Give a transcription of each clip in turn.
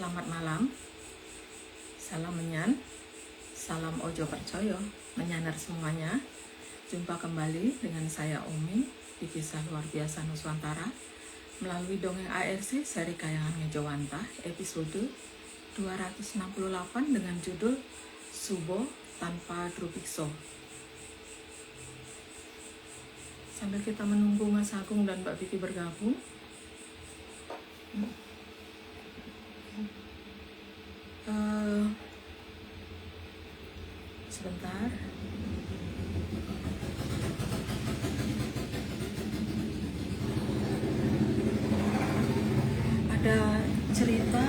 Selamat malam, salam menyan, salam ojo percoyo, menyanar semuanya. Jumpa kembali dengan saya Umi di Kisah Luar Biasa Nuswantara melalui Dongeng ARC seri Kayangan Ngejowanta episode 268 dengan judul Subo Tanpa Drubikso. Sambil kita menunggu Mas Agung dan Mbak Vivi bergabung, sebentar. Ada cerita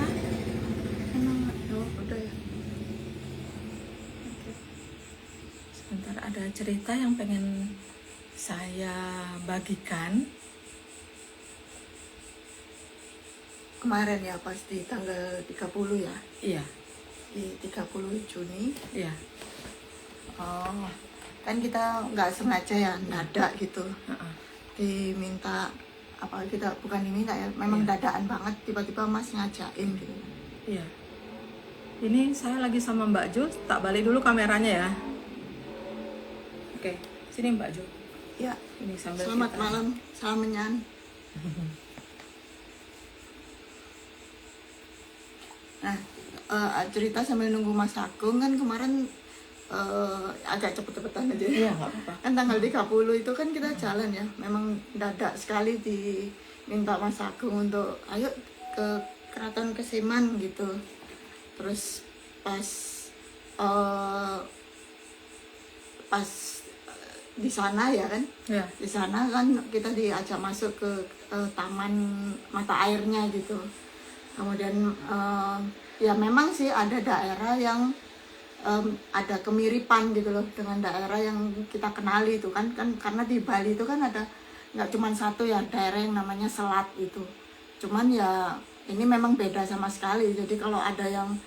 udah ya. Oke. Sebentar, ada cerita yang pengen saya bagikan. Kemarin ya, pas di tanggal 30 ya, Iya, di 30 Juni. iya. Oh, kan kita nggak sengaja ya, dadak gitu, diminta apa, kita bukan diminta ya, memang Iya. dadakan banget, tiba-tiba Mas ngajakin gitu. Iya. Ini saya lagi sama Mbak Jo, tak balik dulu kameranya ya. Oke, sini Mbak Jo. Ya, Ini sambil selamat kita- malam, salam menyan. Nah, cerita sambil nunggu Mas Agung kan kemarin agak cepet-cepetan aja. Iya, nggak apa-apa. Kan tanggal 30 itu kan kita jalan ya, memang dadak sekali diminta Mas Agung untuk ayo ke Keraton Keseman gitu. Terus pas pas di sana ya kan, Iya. di sana kan kita diajak masuk ke taman mata airnya gitu. Kemudian ya memang sih ada daerah yang ada kemiripan gitu loh dengan daerah yang kita kenali itu kan karena di Bali itu kan ada nggak cuma satu ya daerah yang namanya Selat itu. Cuman ya ini memang beda sama sekali. Jadi kalau ada yang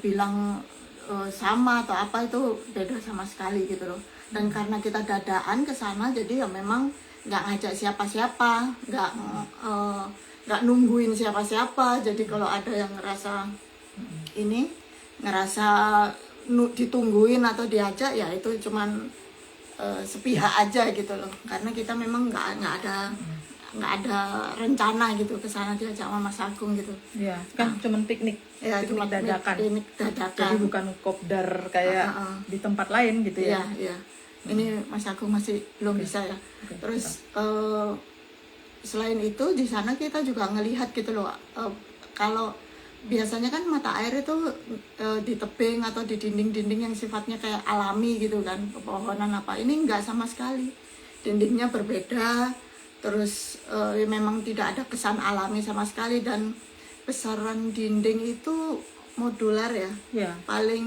bilang sama atau apa, itu beda sama sekali gitu loh. Dan karena kita dadaan ke sana, jadi ya memang nggak ngajak siapa-siapa, nggak nungguin siapa-siapa. Jadi kalau ada yang ngerasa ditungguin atau diajak, ya itu cuman sepihak aja gitu loh. Karena kita memang nggak ada rencana gitu ke sana diajak sama Mas Agung gitu. Iya, kan cuman piknik. Ya cuma dadakan. piknik dadakan. Jadi bukan kopdar kayak di tempat lain gitu ya. Iya. Ini Mas Agung masih belum bisa ya. Oke, Terus selain itu di sana kita juga ngelihat gitu loh. Kalau biasanya kan mata air itu di tebing atau di dinding-dinding yang sifatnya kayak alami gitu kan, pepohonan apa. Ini enggak sama sekali. Dindingnya berbeda. Terus memang tidak ada kesan alami sama sekali, dan besaran dinding itu modular ya. Iya. Paling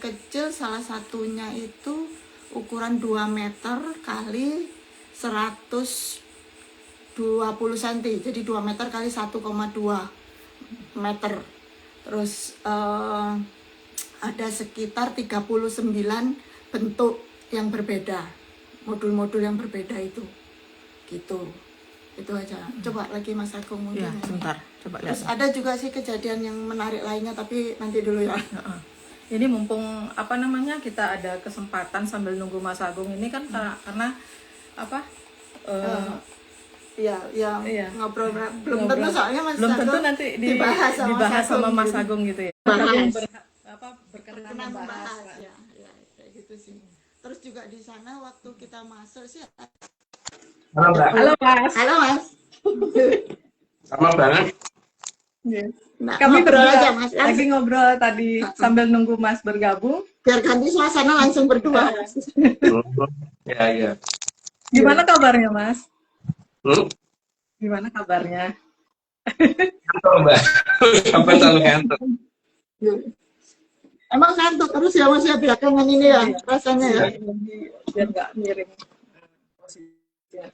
kecil salah satunya itu ukuran 2 meter kali 120 cm. Jadi 2 meter kali 1,2 meter. Terus ada sekitar 39 bentuk yang berbeda. Modul-modul yang berbeda itu. Gitu. Itu aja. Coba lagi Mas Agung mungkin. Iya, ya. sebentar. Coba lihat. Terus ada juga sih kejadian yang menarik lainnya, tapi nanti dulu ya. Heeh. Ini mumpung kita ada kesempatan sambil nunggu Mas Agung ini kan karena apa? Iya. Iya. Ngobrol belum tentu, soalnya Mas belum tentu Agung nanti dibahas sama Mas gitu. Agung gitu ya. Bahas. Berkenan Kenapa membahas. membahas ya, kayak gitu sih. Terus juga di sana waktu kita masuk sih. Halo Mbak, Halo Mas. Halo Mas. sama banget. Nah, Kami ngobrol berdua aja Mas. lagi ngobrol tadi sambil nunggu Mas bergabung. Biar ganti suasana langsung berdua. Ya. Gimana kabarnya Mas? Hmm? Gimana kabarnya? Ngantuk Mbak, sampai selalu ngantuk. Emang ngantuk terus ya Mas ya belakangan ini ya rasanya ya. Biar nggak miring posisinya.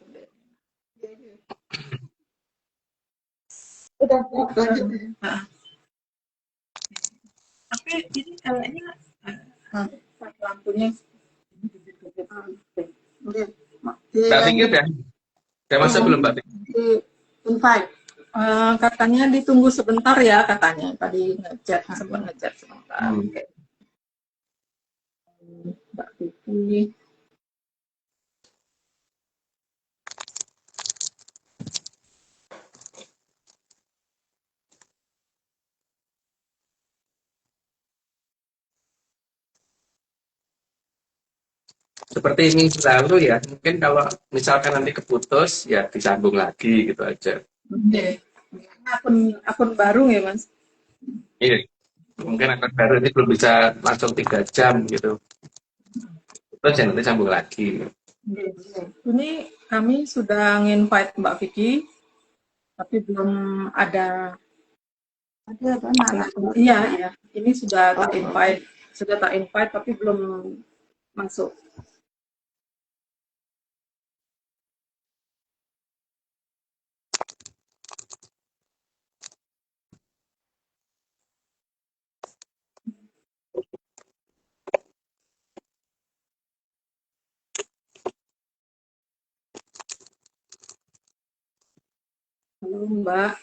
Udah lanjut. Tapi ini kayaknya lampunya Di Mbak Vicky udah masa belum Mbak Vicky? di invite. Katanya ditunggu sebentar ya katanya. Tadi ngechat, sempat ngechat sebentar. Hmm. Oke. Mbak Vicky. Seperti minggu lalu ya, mungkin kalau misalkan nanti keputus, ya disambung lagi gitu aja. Oke. Akun baru ya Mas? Iya, mungkin akan baru ini belum bisa langsung 3 jam gitu. Terus ya nanti sambung lagi. Ini kami sudah nge-invite Mbak Vicky, tapi belum ada. Ada apa malah? Iya, iya. Ini sudah tak invite tapi belum masuk. Halo Mbak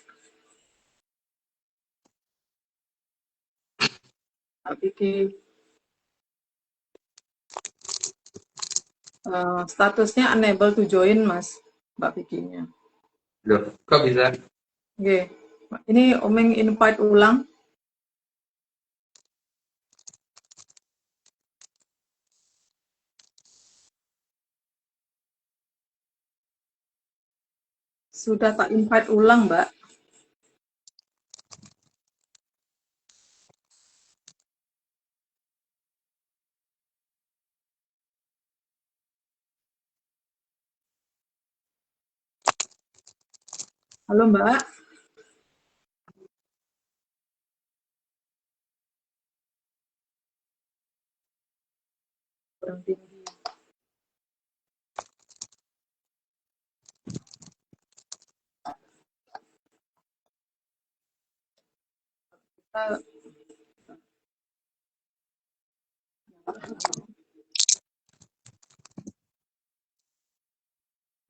Vicky. Statusnya unable to join Mas, Mbak Vicky-nya. Loh, kok bisa? Oke. Ini Omeng invite ulang. Sudah tak invite ulang, Mbak. Halo, Mbak. Kurang tinggi.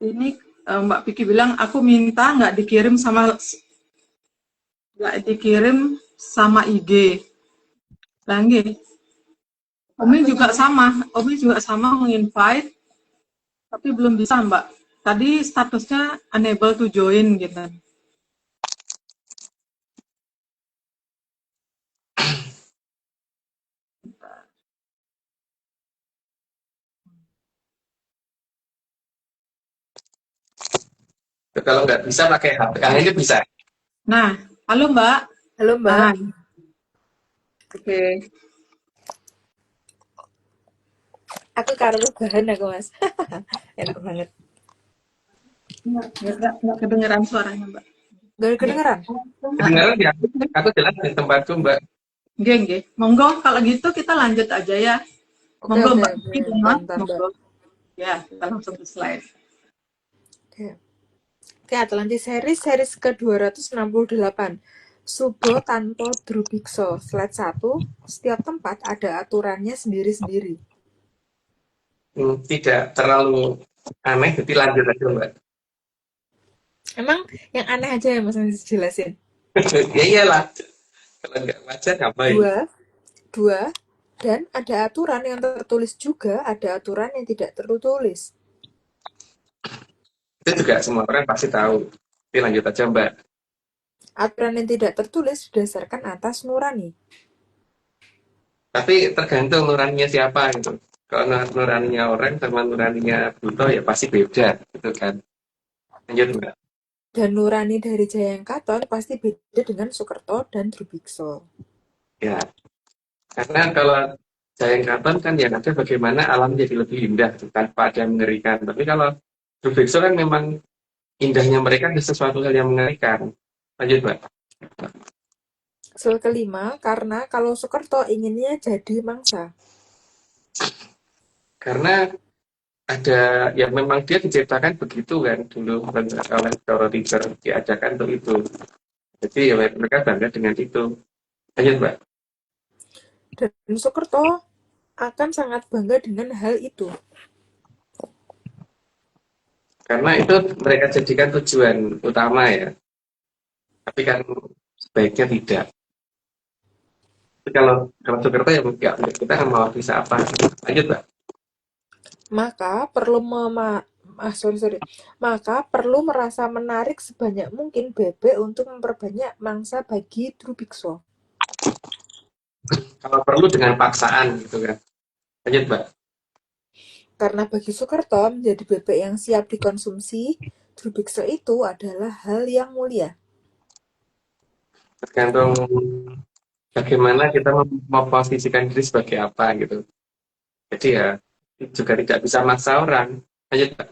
Ini Mbak Vicky bilang aku minta nggak dikirim sama IG. Langgih. Omi juga sama menginvite, tapi belum bisa Mbak. Tadi statusnya unable to join gitu. Kalau nggak bisa pakai HP, ini bisa. Nah, halo Mbak. Halo Mbak. Nah, oke. Aku karo bahan aku Mas. Enak banget. Nggak kedengeran suaranya Mbak. Gak kedengeran? Kedengaran ya? Aku jelas di tempatku, Mbak. Nggih. Monggo kalau gitu kita lanjut aja ya. Monggo Mbak. Bentar, Mbak. Monggo. Ya, kita langsung ke slide. Oke, Atlantis series ke-268. Subo Tanto Drubikso. Slide 1. Setiap tempat ada aturannya sendiri-sendiri. Tidak terlalu aneh, jadi lanjut aja, Mbak. Emang yang aneh aja ya Mas Nanti jelasin. Ya iyalah. Kalau nggak wajar ngapain? Dua. Dan ada aturan yang tertulis juga, ada aturan yang tidak tertulis. Itu juga semua orang pasti tahu. Tapi lanjut aja, Mbak. Aturan yang tidak tertulis berdasarkan atas nurani. Tapi tergantung nuraninya siapa gitu. Kalau nuraninya orang sama nuraninya Buto ya pasti beda, gitu kan. Lanjut, Mbak. Dan nurani dari Jayangkaton pasti beda dengan Soekerto dan Drubikso. Ya, karena kalau Jayangkaton kan yang ada bagaimana alam jadi lebih indah, tanpa ada yang mengerikan. Tapi kalau Drubikso kan memang indahnya mereka ada sesuatu hal yang mengerikan. Lanjut, Mbak. Soal kelima, karena kalau Soekerto inginnya jadi mangsa. Karena ada yang memang dia diciptakan begitu kan dulu oleh Doro Teacher diadakan untuk itu. Jadi ya mereka bangga dengan itu. Lanjut, Mbak. Dan Soekerto akan sangat bangga dengan hal itu. Karena itu mereka jadikan tujuan utama ya. Tapi kan sebaiknya tidak. Tapi kalau Soekerto ya enggak, kita kan mau bisa apa? Lanjut, Mbak. Maka perlu Maka perlu merasa menarik sebanyak mungkin bebek untuk memperbanyak mangsa bagi Drubikso. Kalau perlu dengan paksaan gitu kan. Lanjut, Mbak. Karena bagi Soekerto menjadi bebek yang siap dikonsumsi Drubikso itu adalah hal yang mulia. Tergantung bagaimana kita memposisikan diri sebagai apa gitu. Jadi ya juga tidak bisa maksa orang. Lanjut, Mbak.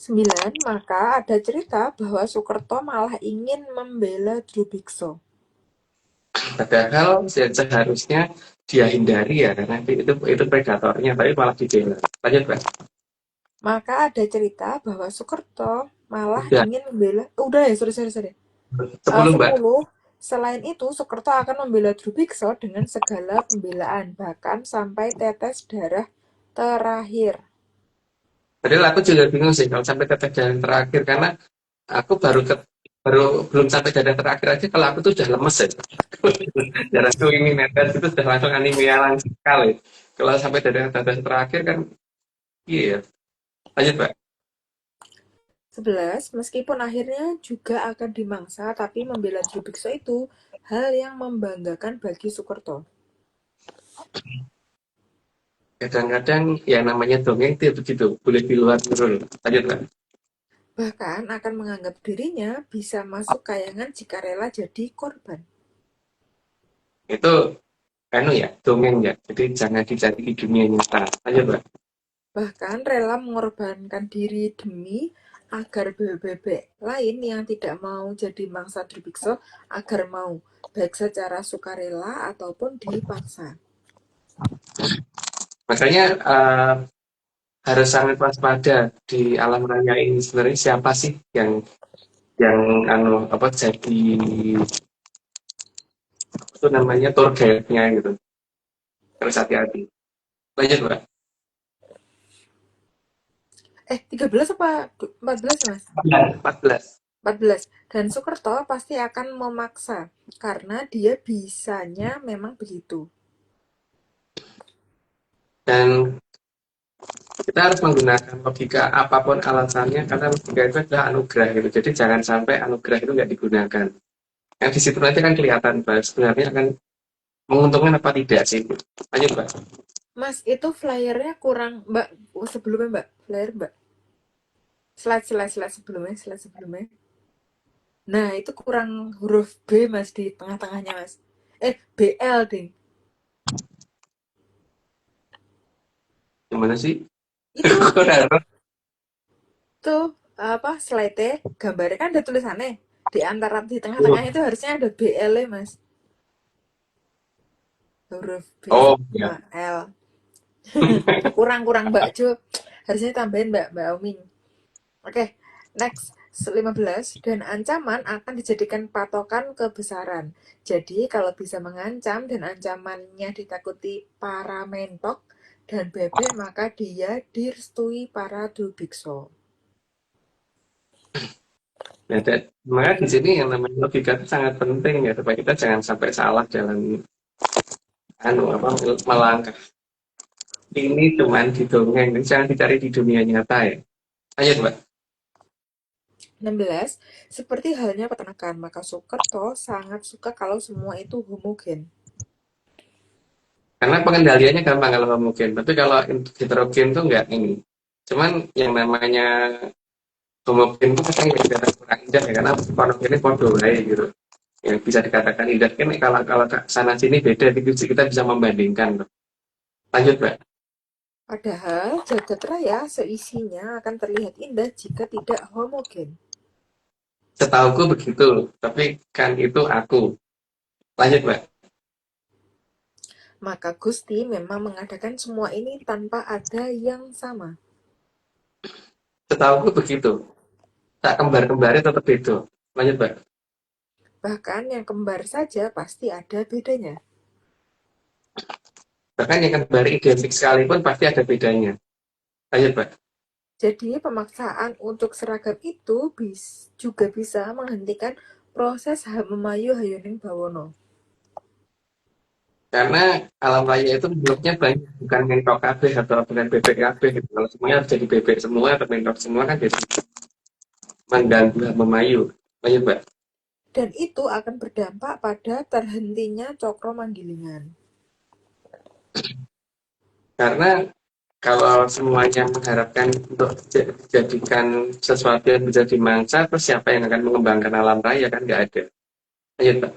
9. Maka ada cerita bahwa Soekerto malah ingin membela Drubikso. Padahal seharusnya dia hindari ya karena itu predatornya, tapi malah dibela. Lanjut, Mbak. Maka ada cerita bahwa Soekerto malah Udah, ingin membela. Udah ya, sorry. 10, Mbak. 10. Selain itu, Soekerto akan membela Drubikso dengan segala pembelaan, bahkan sampai tetes darah terakhir. Padahal aku juga bingung sih kalau sampai tetes jalan terakhir karena aku baru belum sampai jalan terakhir aja kalau aku tuh udah lemes ya. Darahku ini netes itu sudah langsung anemia langsung sekali. Kalau sampai jalan tetes terakhir kan iya. Lanjut, Mbak. 11. Meskipun akhirnya juga akan dimangsa, tapi membela Drubikso itu hal yang membanggakan bagi Soekerto. Kadang-kadang ya namanya dongeng itu begitu, boleh di luar nurul. Lanjut, Mbak. Bahkan akan menganggap dirinya bisa masuk kayangan jika rela jadi korban. Itu anu ya, dongeng ya. Jadi jangan dicari di dunia nyata. Lanjut, Mbak. Bahkan rela mengorbankan diri demi agar bebek lain yang tidak mau jadi mangsa Drubikso agar mau, baik secara sukarela ataupun dipaksa. Makanya harus sangat waspada di alam raya ini sebenarnya siapa sih yang anu apa jadi itu namanya tour guide-nya gitu. Harus hati-hati. Lanjut, Mbak. 13 apa 14 Mas? 14. 14. Dan Soekerto pasti akan memaksa karena dia bisanya memang begitu. Dan kita harus menggunakan logika apapun alasannya karena logika itu adalah anugerah gitu. Jadi jangan sampai anugerah itu nggak digunakan. Yang di situ nanti kan kelihatan Mbak sebenarnya akan menguntungkan apa tidak sih. Lanjut, Mbak. Mas, itu flyernya kurang, Mbak. Sebelumnya, Mbak. Flyer, Mbak. Slide sebelumnya. Nah, itu kurang huruf B, Mas, di tengah-tengahnya, Mas. BL, ding. Gimana sih? Itu, Kurang. tuh, apa, slide-nya, gambarnya kan ada tulisannya. Di tengah-tengahnya itu harusnya ada BL, -nya, Mas. Huruf B Oh, sama ya. L. Kurang, Mbak Jo. Harusnya tambahin, Mbak Oming. Oke, next. 15. Dan ancaman akan dijadikan patokan kebesaran. Jadi, kalau bisa mengancam dan ancamannya ditakuti para mentok dan bebek, maka dia direstui para Drubikso. Nah, makanya di sini yang namanya logika itu sangat penting ya supaya kita jangan sampai salah dalam melangkah. Ini cuman di dongeng, jangan dicari di dunia nyata ya. Ayo, Mbak. 16. Seperti halnya peternakan, maka Soekerto sangat suka kalau semua itu homogen. Karena pengendaliannya gampang kalau homogen, tapi kalau heterogen tuh enggak ini. Cuman yang namanya homogen itu kadang dikatakan kurang indah ya, karena homogennya podo gitu. Yang bisa dikatakan indah kan kalau sana sini beda, kita bisa membandingkan. Lanjut, Mbak. Padahal jagat raya seisinya akan terlihat indah jika tidak homogen. Setauku begitu, tapi kan itu aku. Lanjut, Mbak. Maka Gusti memang mengadakan semua ini tanpa ada yang sama. Setauku begitu. Tak kembar-kembarnya tetap beda. Lanjut, Mbak. Bahkan yang kembar saja pasti ada bedanya. Bahkan yang kembar identik sekalipun pasti ada bedanya. Lanjut, Mbak. Jadi pemaksaan untuk seragam itu juga bisa menghentikan proses Memayu Hayuning Bawono. Karena alam raya itu bentuknya banyak, bukan mentok KB atau bukan bebek KB gitu. Kalau semuanya harus jadi bebek semua atau mentok semua kan jadi mengganggu memayu. Lanjut, Mbak. Dan itu akan berdampak pada terhentinya cokro manggilingan. Karena kalau semuanya mengharapkan untuk dijadikan sesuatu yang bisa dimangsa, terus siapa yang akan mengembangkan alam raya kan nggak ada. Lanjut, Mbak.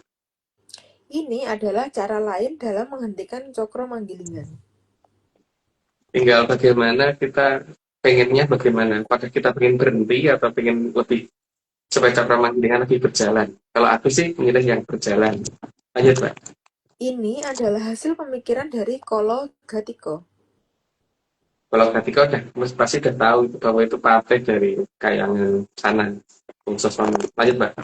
Ini adalah cara lain dalam menghentikan cokro manggilingan. Tinggal bagaimana kita pengennya bagaimana. Apakah kita pengen berhenti atau pengen lebih supaya cakra manggilingan lebih berjalan. Kalau aku sih memilih yang berjalan. Lanjut, Mbak. Ini adalah hasil pemikiran dari Kolo Gatiko. Kalau ketika udah pasti udah tahu bahwa itu partai dari kayangan sana. Khusus lanjut, Mbak.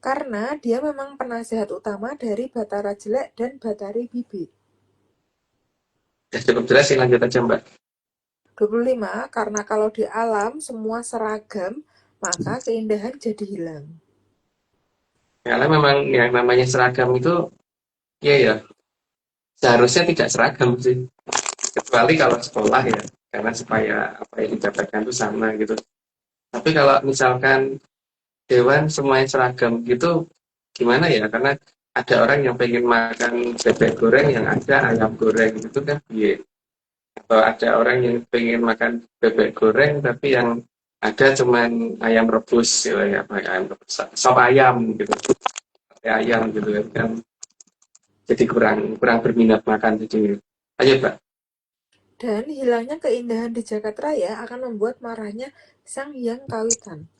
Karena dia memang penasehat utama dari Batara Jelek dan Batari Bibi. Ya, cukup jelas sih, lanjut aja, Mbak. 25. Karena kalau di alam semua seragam, maka keindahan jadi hilang. Karena memang yang namanya seragam itu, ya seharusnya tidak seragam sih. Kecuali kalau sekolah ya, karena supaya apa yang didapatkan itu sama gitu. Tapi kalau misalkan hewan semuanya seragam gitu, gimana ya? Karena ada orang yang pengen makan bebek goreng yang ada ayam goreng gitu kan, iya. Atau ada orang yang pengen makan bebek goreng tapi yang ada cuman ayam rebus gitu ya, apa ayam rebus, sop ayam gitu, sate ayam gitu kan, jadi kurang kurang berminat makan jadi. Ayo, Pak. Dan hilangnya keindahan di Jagat Raya akan membuat marahnya Sang Hyang Kawitan.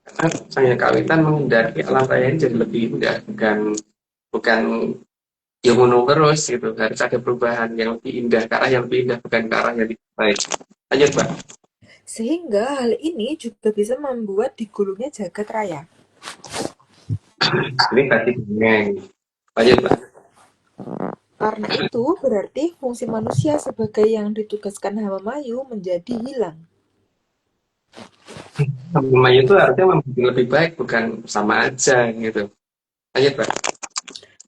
Karena saya kawitan menghindari alam raya ini jadi lebih indah, bukan yang ngono terus gitu, harus ada perubahan yang lebih indah, ke arah yang lebih indah, bukan ke arah yang lebih baik. Lanjut, Pak. Sehingga hal ini juga bisa membuat digulungnya Jagat Raya. Ini tadi dongeng. Lanjut, Pak. Karena itu berarti fungsi manusia sebagai yang ditugaskan Hamamayu menjadi hilang. Rumah itu harusnya membuat lebih baik, bukan sama aja gitu. Lanjut, Pak.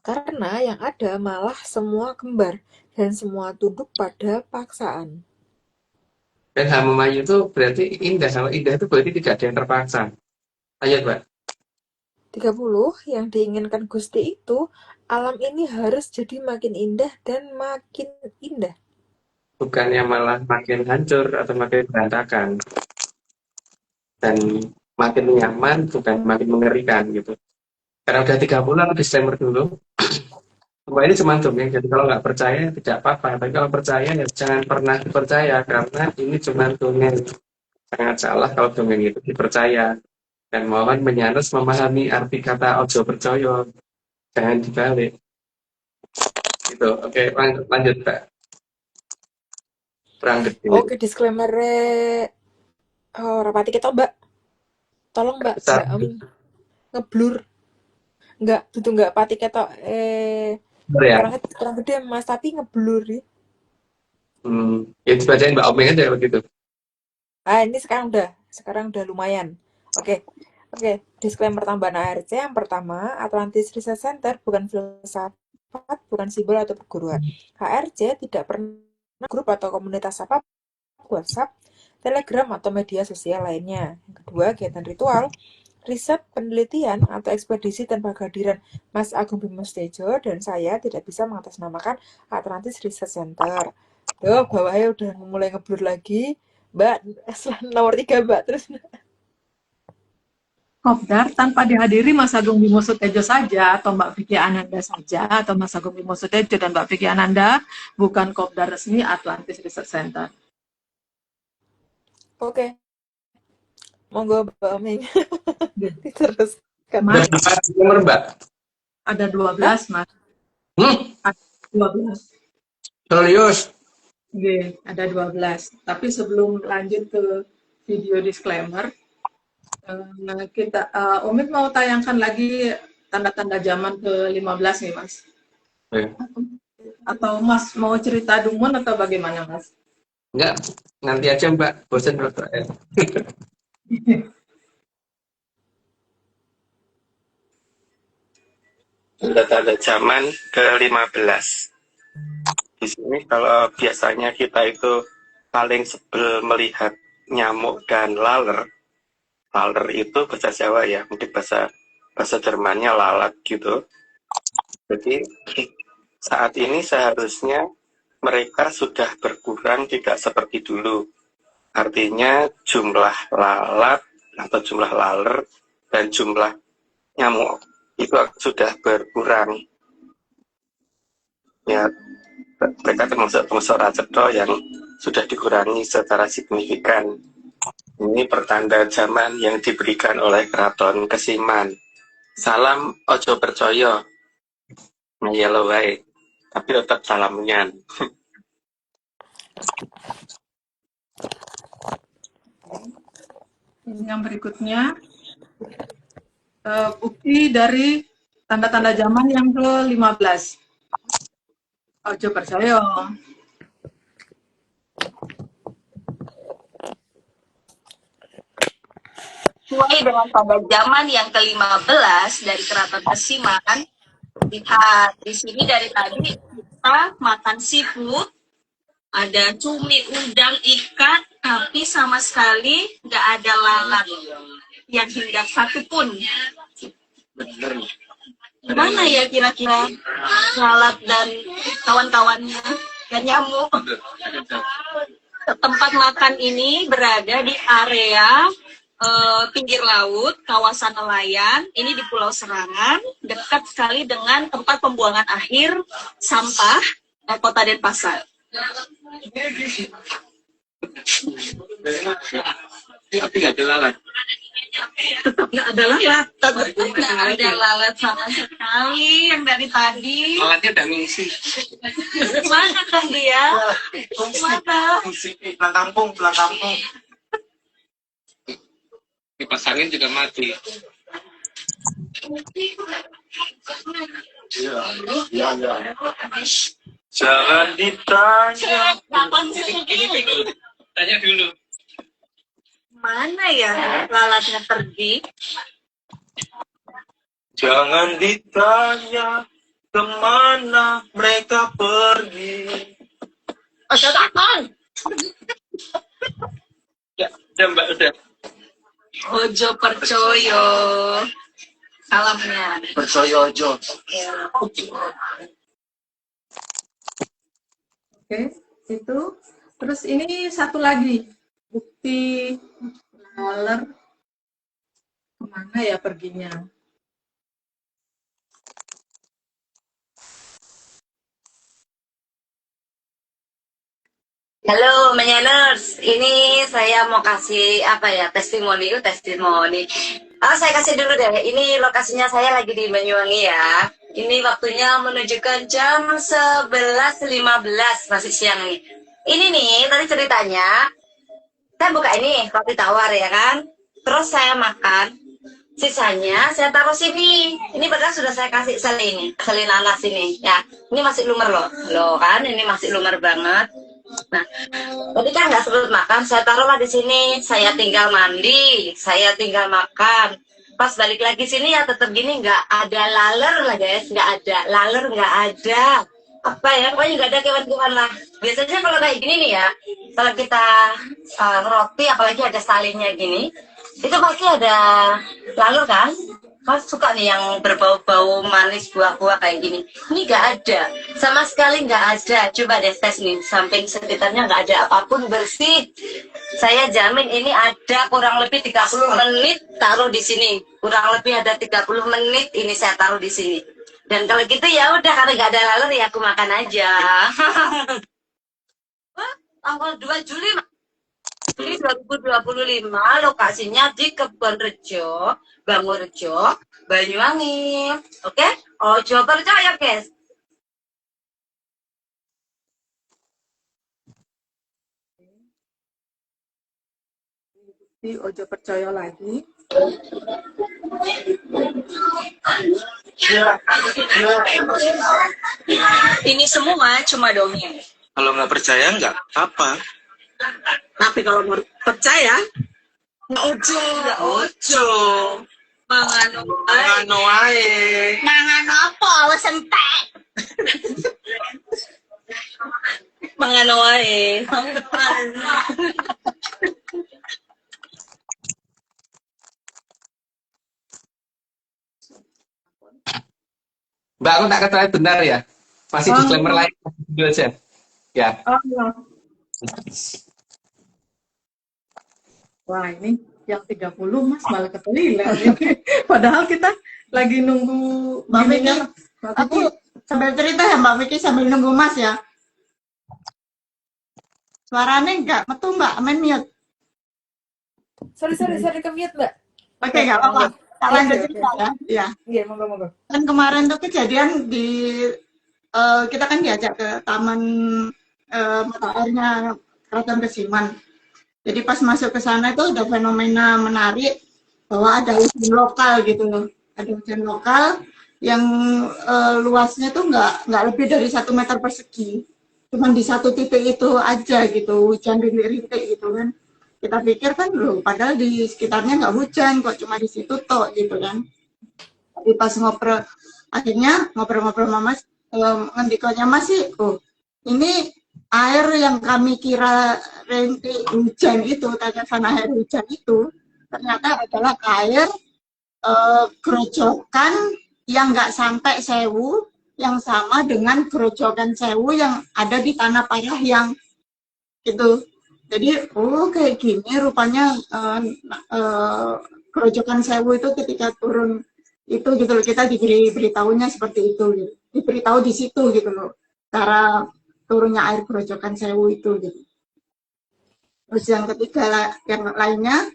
Karena yang ada malah semua kembar dan semua tunduk pada paksaan. Dan Hamamayu itu berarti indah. Kalau indah itu berarti tidak ada yang terpaksa. Lanjut, Pak. 30. Yang diinginkan Gusti itu, alam ini harus jadi makin indah dan makin indah. Bukannya malah makin hancur atau makin berantakan. Dan makin nyaman, bukan makin mengerikan gitu. Karena udah 30, aku disclaimer dulu. Semua ini cuma dongeng, jadi kalau nggak percaya tidak apa-apa. Tapi kalau percaya ya jangan pernah percaya, karena ini cuma dongeng. Sangat salah kalau dongeng itu dipercaya. Dan mohon menyanus memahami arti kata ojo percaya. Jangan dibalik. Gitu. Oke, lanjut, Pak. Perang gede. Oke, disclaimer rapati kita, Mbak. Tolong, Mbak Amin ngeblur. Enggak pati ketok Ya. kurang gede Mas, tapi ngeblur ya. Ya dibacain Mbak Omeng aja begitu. Ini sekarang udah lumayan. Oke, disclaimer tambahan ARC. Yang pertama, Atlantis Research Center bukan filsafat, bukan simbol atau perguruan. HRC tidak pernah grup atau komunitas apa, WhatsApp, Telegram atau media sosial lainnya. Yang kedua, kegiatan ritual, riset, penelitian, atau ekspedisi tanpa kehadiran Mas Agung Bimo Sudjojo dan saya tidak bisa mengatasnamakan Atlantis Research Center. Tuh, bawahnya udah mulai ngeblur lagi. Mbak, nomor 3, Mbak. Terus Kopdar tanpa dihadiri Mas Agung Bimo Sudjojo saja atau Mbak Vicky Ananda saja atau Mas Agung Bimo Sudjojo dan Mbak Vicky Ananda bukan Kopdar resmi Atlantis Research Center. Oke. Monggo Mbak Omeng. Diteruskan. Mas, nomor Mbak? Ada 12, Mas. Ada 12. Serius? Oke, ada 12. Tapi sebelum lanjut ke video disclaimer, kita Omid mau tayangkan lagi tanda-tanda zaman ke-15 nih, Mas. Atau Mas mau cerita Dumon atau bagaimana, Mas? Enggak, nanti aja Mbak, bosan kalau saya. tanda-tanda zaman ke-15. Di sini kalau biasanya kita itu paling sebel melihat nyamuk dan laler. Laler itu bahasa Jawa ya, mungkin bahasa Jermannya lalat gitu. Jadi saat ini seharusnya mereka sudah berkurang, tidak seperti dulu. Artinya jumlah lalat atau jumlah laler dan jumlah nyamuk itu sudah berkurang. Ya, mereka termasuk racetto yang sudah dikurangi secara signifikan. Ini pertanda zaman yang diberikan oleh Keraton Kesiman. Salam ojo percaya, ngeyelo wae, tapi tetap salam menyan. Ini yang berikutnya, bukti dari tanda-tanda zaman yang ke-15. Ojo percaya. Sesuai dengan tanda zaman yang ke-15 dari Keraton Kesiman, lihat di sini dari tadi kita makan seafood, ada cumi, udang, ikan, tapi sama sekali nggak ada lalat yang hinggap satupun. Gimana ya kira-kira lalat dan kawan-kawannya dan nyamuk? Tempat makan ini berada di area pinggir laut, kawasan nelayan, ini di Pulau Serangan, dekat sekali dengan tempat pembuangan akhir sampah Kota Denpasar. Tapi nggak ada lalat. Tetap nggak ada lalat, tetap nggak ada lalat sama sekali yang dari tadi. Lalatnya udah ngungsi. Mana kan dia? Mana? Pulang kampung. Kipas angin juga mati. Iya. Jangan ditanya. Tanya dulu. Mana ya lalatnya pergi? Jangan ditanya kemana mereka pergi. Ya, udah Mbak, udah. Ojo percaya. Salamnya. Percaya ojo. Oke, itu. Terus ini satu lagi. Bukti laler. Kemana ya perginya? Halo Menyaners, ini saya mau kasih testimoni. Saya kasih dulu deh. Ini lokasinya saya lagi di Banyuwangi ya. Ini waktunya menunjukkan jam 11.15 masih siang nih. Ini nih tadi ceritanya. Saya buka ini roti tawar ya kan. Terus saya makan. Sisanya saya taruh sini. Ini padahal sudah saya kasih selin nanas ini ya. Ini masih lumer loh kan. Ini masih lumer banget. Nah, tadi kan nggak sempat makan, saya taruhlah di sini. Saya tinggal mandi, saya tinggal makan. Pas balik lagi sini ya tetap gini, nggak ada laler lah guys, nggak ada laler, nggak ada apa ya, pokoknya nggak ada kewan-kewan lah. Biasanya kalau kayak gini nih ya, kalau kita roti apalagi ada salinnya gini, itu pasti ada laler kan. Mas suka nih yang berbau-bau manis buah-buah kayak gini. Ini nggak ada, sama sekali nggak ada. Coba deh tes nih, samping sekitarnya nggak ada apapun, bersih. Saya jamin ini ada kurang lebih 30 menit taruh di sini. Kurang lebih ada 30 menit ini saya taruh di sini. Dan kalau gitu ya udah, karena nggak ada laler ya aku makan aja. Tanggal 2 Juli. Ini 2025, lokasinya di Kebon Rejo, Bangurejo, Banyuwangi. Oke? Ojo percaya, guys. Di ojo percaya lagi. Ini semua cuma dongeng. Kalau nggak percaya nggak apa. Tapi kalau mau percaya, Ojo. mangano wae. Mangano apa? entek. Mangano wae. Mbak, aku tak ketahui benar ya. Masih Oh, disclaimer lain dulu aja. Ya. oh. Wah, ini yang 30 Mas malah ke toilet. Padahal kita lagi nunggu Mbak Vicky, gininya. Mbak aku Vicky. sambil cerita ya Mbak Vicky sambil nunggu Mas ya. Suaranya enggak metu Mbak, main mute. Sorry ke mute, Mbak. Oke, enggak apa-apa. Tak Oke, lanjut oke. cerita ya. Iya. Iya, monggo. Kan kemarin tuh kejadian di kita kan diajak ke taman mata airnya Keraton Kesiman. Jadi pas masuk ke sana itu ada fenomena menarik bahwa ada hujan lokal gitu loh. Ada hujan lokal yang luasnya tuh nggak lebih dari 1 meter persegi. Cuman di satu titik itu aja gitu, hujan rintik-rintik gitu kan. Kita pikir kan loh, padahal di sekitarnya nggak hujan, kok cuma di situ tok gitu kan. Tapi pas akhirnya ngobrol-ngobrol sama Mas, ngendikonya Mas sih, oh ini air yang kami kira rintik hujan itu, tetesan air hujan itu, ternyata adalah air gerojokan yang nggak sampai 1000, yang sama dengan gerojokan 1000 yang ada di Tanah Parahyang gitu. Jadi, oh kayak gini rupanya gerojokan 1000 itu ketika turun itu gitu loh, kita diberitahunya seperti itu gitu. Diberitahu di situ gitu loh, cara turunnya air gerojokan 1000 itu gitu. Terus yang ketiga, yang lainnya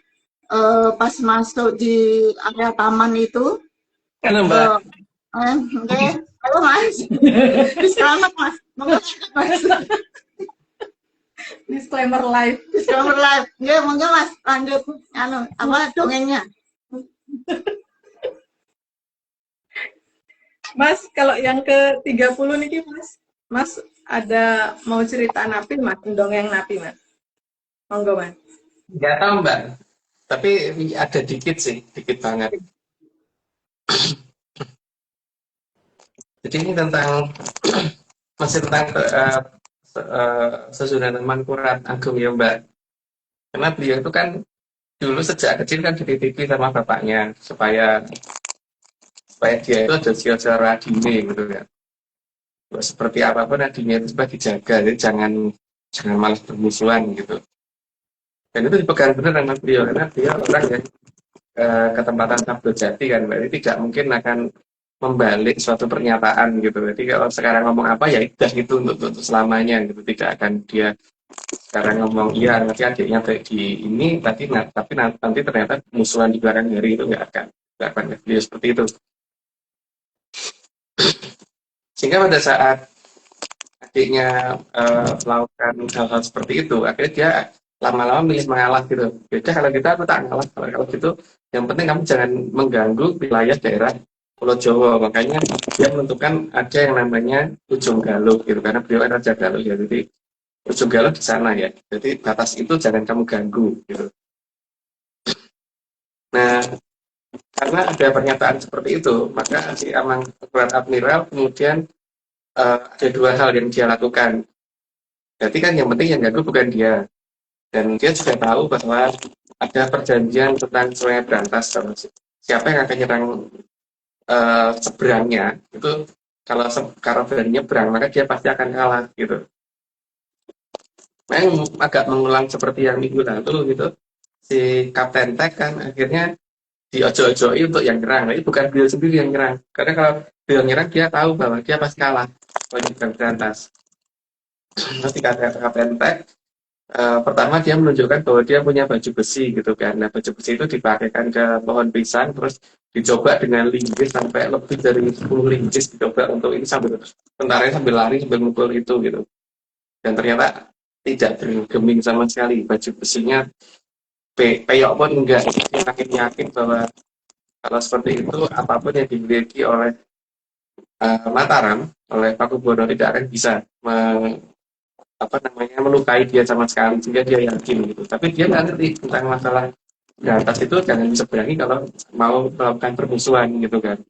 pas masuk di area taman itu, Halo Mbak. oke, halo Mas, selamat Mas, monggo Mas, Disclaimer live. disclaimer live, ya monggo Mas, lanjut, apa dongengnya? Mas, kalau yang ke 30 nih Mas ada mau cerita napi Mas, dongeng napi Mas. Monggo Mas. Nggak tahu Mbak. Tapi ada dikit sih, dikit banget. Jadi ini tentang masih tentang Susunan Mangkurat Agung ya Mbak. Karena beliau itu kan dulu sejak kecil kan dititipi sama bapaknya supaya dia itu ada siosoro adine gitu kan. Seperti apapun adine itu supaya dijaga, jadi jangan malah bermusuhan gitu. Dan itu dipegang benar sama beliau karena dia orang yang ketempatan Sabdo Jati kan, berarti tidak mungkin akan membalik suatu pernyataan gitu. Jadi kalau sekarang ngomong apa ya udah itu untuk selamanya gitu, tidak akan dia sekarang ngomong iya nanti adiknya baik di ini tapi nanti ternyata musuhan di belakang hari itu nggak akan beliau seperti itu. Sehingga pada saat adiknya melakukan hal-hal seperti itu, akhirnya dia lama-lama milih mengalah gitu. Beda kalau kita aku tak ngalah, kalau gitu yang penting kamu jangan mengganggu wilayah daerah Pulau Jawa. Makanya dia menentukan ada yang namanya Ujung Galuh gitu, karena beliau kan Raja Galuh ya, jadi Ujung Galuh di sana ya. Jadi batas itu jangan kamu ganggu gitu. Nah, karena ada pernyataan seperti itu, maka si Mangkurat Admiral kemudian ada dua hal yang dia lakukan. Jadi kan yang penting yang ganggu bukan dia. Dan dia juga tahu bahwa ada perjanjian tentang Sungai Brantas. Siapa yang akan nyerang seberangnya, itu kalau berani nyebrang, maka dia pasti akan kalah gitu. Memang agak mengulang seperti yang minggu lalu gitu. Si Kapten Tek kan akhirnya diojo-ojoi untuk yang nyerang, tapi bukan beliau sendiri yang nyerang. Karena kalau beliau nyerang, dia tahu bahwa dia pasti kalah kalau nyebrang Brantas. Nanti kata Kapten Tek, pertama dia menunjukkan bahwa dia punya baju besi gitu kan. Nah, baju besi itu dipakaikan ke pohon pisang, terus dicoba dengan linggis sampai lebih dari 10 linggis dicoba untuk ini sambil tentaranya sambil lari sambil mukul itu gitu. Dan ternyata tidak bergeming sama sekali, baju besinya peyok pun enggak. Dia makin yakin bahwa kalau seperti itu apapun yang dimiliki oleh Mataram, oleh Pakubuwono tidak akan bisa melukai dia sama sekali, sehingga dia yakin gitu. Tapi dia nggak ngerti tentang masalah di atas itu jangan diseberangi kalau mau melakukan permusuhan gitu kan.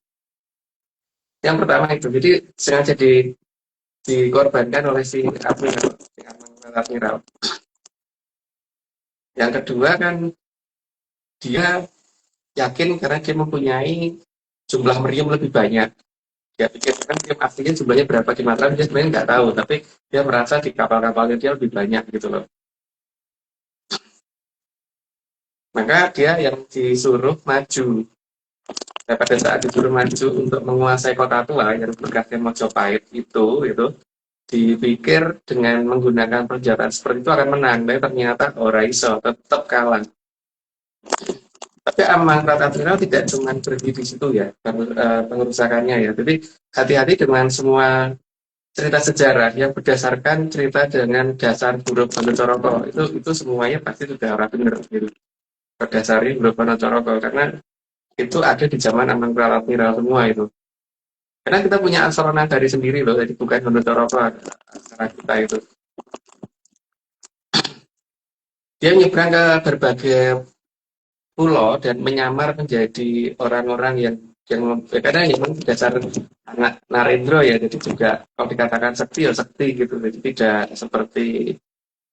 Yang pertama itu, jadi sengaja dikorbankan oleh si admiral, si admiral. Yang kedua kan dia yakin karena dia mempunyai jumlah meriam lebih banyak. Dia pikir kan meriam aslinya jumlahnya berapa di Mataram, dia sebenarnya nggak tahu, tapi dia merasa di kapal-kapalnya dia lebih banyak gitu loh. Maka dia yang disuruh maju. Nah, pada saat disuruh maju untuk menguasai kota tua yang berkasnya Mojopahit itu dipikir dengan menggunakan persenjataan seperti itu akan menang, tapi ternyata ora iso, tetap kalah. Tapi aman Tata Admiral tidak cuma berhenti di situ ya, pengerusakannya ya. Jadi hati-hati dengan semua cerita sejarah yang berdasarkan cerita dengan dasar huruf Hanacaraka. Itu semuanya pasti sudah orang benar gitu. Berdasari huruf Hanacaraka karena itu ada di zaman Amangkurat Admiral semua itu. Karena kita punya aksara nagari sendiri loh, jadi bukan Hanacaraka aksara kita itu. Dia menyeberang ke berbagai pulau dan menyamar menjadi orang-orang yang karena memang dasar anak Narendra ya, jadi juga kalau dikatakan sekti ya sekti gitu, jadi tidak seperti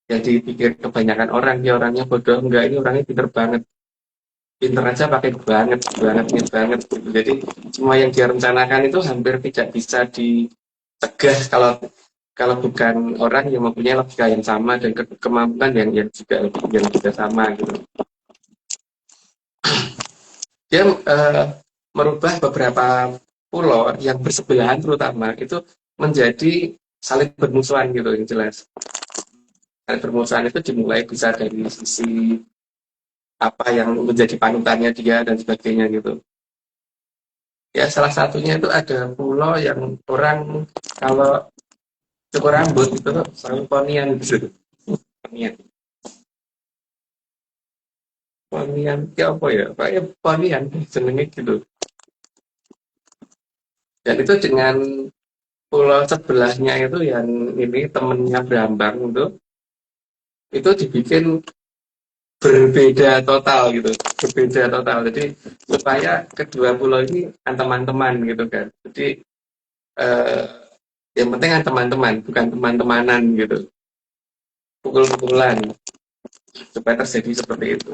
yang dipikir kebanyakan orang, dia orangnya bodoh, enggak, ini orangnya pinter aja pakai banget gitu. Jadi semua yang dia rencanakan itu hampir tidak bisa dicegah kalau bukan orang yang mempunyai logika yang sama dan kemampuan yang juga sama gitu. Dia merubah beberapa pulau yang bersebelahan terutama itu menjadi saling bermusuhan gitu, yang jelas. Saling bermusuhan itu dimulai bisa dari sisi apa yang menjadi panutannya dia dan sebagainya gitu. Ya salah satunya itu ada pulau yang orang kalau cukur rambut itu selalu ponian gitu. Ponian ya apa ya? Kayak ponian jenenge gitu. Dan itu dengan pulau sebelahnya itu yang ini temennya Brambang itu dibikin berbeda total gitu, berbeda total. Jadi supaya kedua pulau ini teman-teman gitu kan. Jadi yang penting teman-teman, bukan teman-temanan gitu, pukul-pukulan supaya terjadi seperti itu.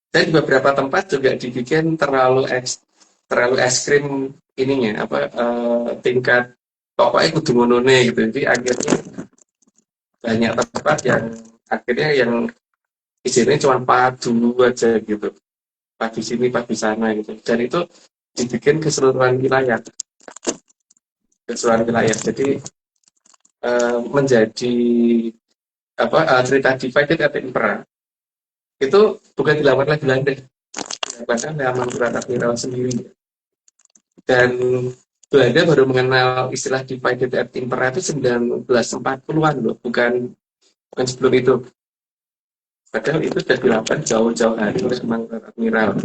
Dan di beberapa tempat juga dibikin terlalu ekstrim ininya tingkat pokoknya kudu ngonone gitu. Jadi akhirnya banyak tempat yang akhirnya yang isinya cuma padu aja gitu, padu sini padu sana gitu, dan itu dibikin keseluruhan wilayah. Jadi menjadi cerita divided at Impera itu bukan dilakukan oleh Belanda, dilakukan oleh Amangkurat Admiral sendiri. Dan Belanda baru mengenal istilah divided at Impera itu 1940-an loh, bukan sebelum itu. Padahal itu sudah dilakukan jauh-jauh hari oleh Amangkurat Admiral.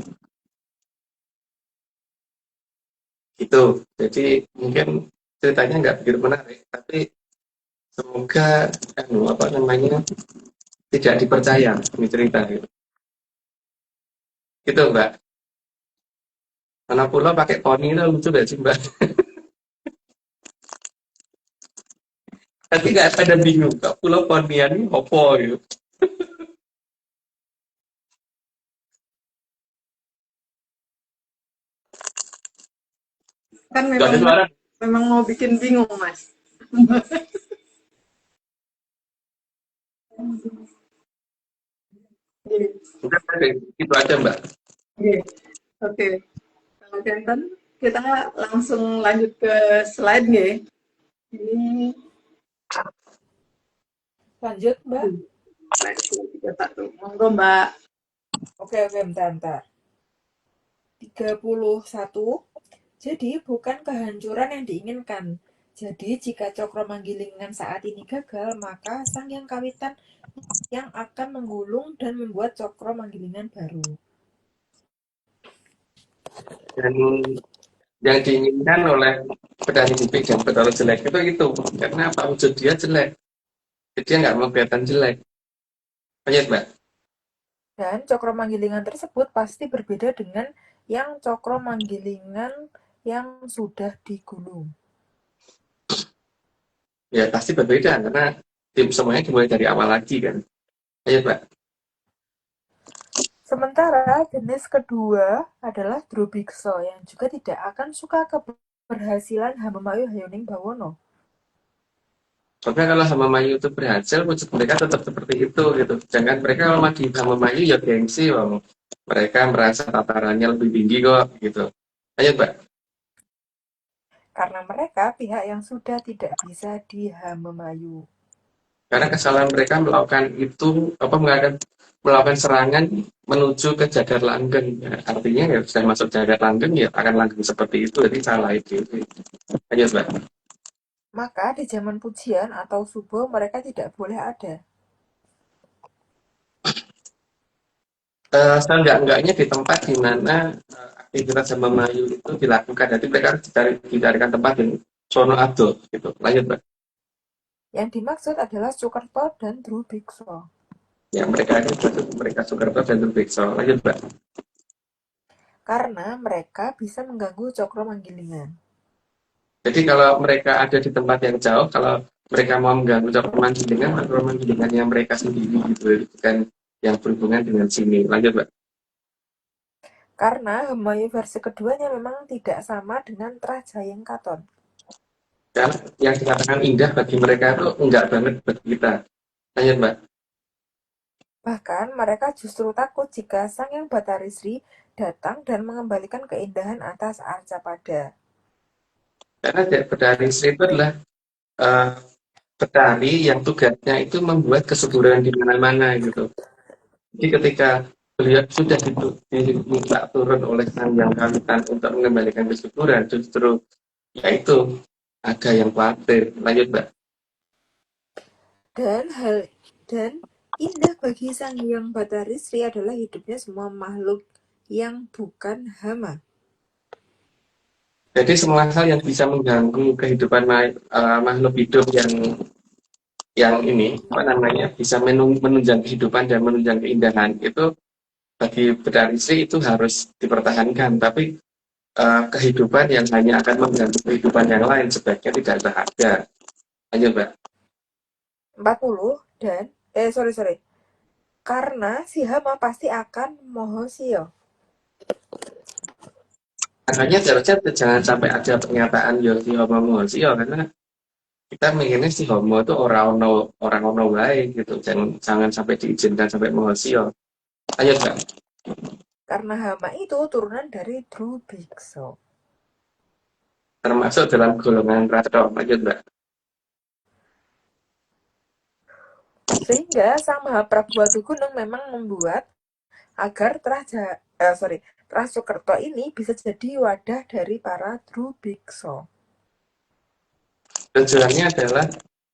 Itu, jadi mungkin ceritanya nggak begitu menarik, tapi semoga tidak dipercaya ini cerita gitu. Gitu Mbak. Mana pulau pakai poni itu lucu gak sih Mbak? Tapi nggak ada bingung, Kak pulau ponian ini apa gitu. Kan Gak ada suara. memang mau bikin bingung, Mas. Udah, itu aja Mbak. Oke. Kalau Centen, kita langsung lanjut ke slide nih. Ini Lanjut, Mbak. slide 31. Monggo, Mbak. Oke, bentar. 31. Jadi bukan kehancuran yang diinginkan. Jadi jika Cokro Manggilingan saat ini gagal, maka Sang Hyang Kawitan yang akan menggulung dan membuat Cokro Manggilingan baru. Dan yang diinginkan oleh Pedani Bupik dan Betara Jelek itu karena apa, wujud dia jelek, jadi dia nggak mau kelihatan jelek. Banyak Mbak. Dan Cokro Manggilingan tersebut pasti berbeda dengan yang Cokro Manggilingan yang sudah digulung? Ya pasti berbeda karena tim semuanya dimulai dari awal lagi kan. Ayo Mbak. Sementara jenis kedua adalah Drubiksa yang juga tidak akan suka keberhasilan Hamemayu Hayuning Bawono. Karena kalau Hamamayu itu berhasil, wujud mereka tetap seperti itu gitu. Jangan mereka kalau maju Hamamayu ya gengsi, wong. Mereka merasa tatarannya lebih tinggi kok gitu. Ayo Mbak. Karena mereka pihak yang sudah tidak bisa di Hamemayu. Karena kesalahan mereka melakukan itu melakukan serangan menuju ke Jagat Langgeng. Ya, artinya ya sudah masuk Jagat Langgeng ya akan langgeng seperti itu. Jadi salah itu. Ayo Mbak. Maka di zaman pujian atau subuh mereka tidak boleh ada. Seenggak-enggaknya di tempat di mana aktivitas Hamamayu itu dilakukan. Jadi mereka harus dicarikan tempat yang sono ado gitu. Lanjut Mbak. Yang dimaksud adalah Sukerto dan Drubiksa. Ya mereka Sukerto dan Durbeksa. Lanjut Mbak. Karena mereka bisa mengganggu Cokro Manggilingan. Jadi kalau mereka ada di tempat yang jauh, kalau mereka mau mengganggu Cokro Manggilingan yang mereka sendiri gitu, bukan yang berhubungan dengan sini. Lanjut Mbak. Karena Hemayu versi keduanya memang tidak sama dengan Trajayeng Katon. Karena yang dikatakan indah bagi mereka itu enggak banget bagi kita. Lanjut Mbak. Bahkan mereka justru takut jika Sang Yang Batarisri datang dan mengembalikan keindahan atas Arcapada. Karena Betari Sri itu adalah petani yang tugasnya itu membuat kesuburan di mana-mana gitu. Jadi ketika beliau sudah diminta turun oleh Sang Yang Kawitan untuk mengembalikan kesuburan, justru yaitu ada yang khawatir. Lanjut Mbak. Dan indah bagi Sang Hyang Batarisri adalah hidupnya semua makhluk yang bukan hama. Jadi semua hal yang bisa mengganggu kehidupan makhluk hidup yang ini bisa menunjang kehidupan dan menunjang keindahan itu bagi Betari Sri itu harus dipertahankan. Tapi kehidupan yang hanya akan mengganggu kehidupan yang lain sebaiknya tidak ada. Lanjut Mbak. 40 dan karena si hama pasti akan mohosio. Makanya seharusnya jangan sampai ada pernyataan si homo mohosio karena kita menginginnya si homo itu orang ono wae gitu. Jangan sampai diizinkan sampai mohosio. Lanjut Mbak. Karena hama itu turunan dari Drubiksa. Termasuk dalam golongan Ratro. Lanjut Mbak. Sehingga Sang Mahaprabu Watugunung memang membuat agar Trasukerto ini bisa jadi wadah dari para Drubiksa. Tujuannya adalah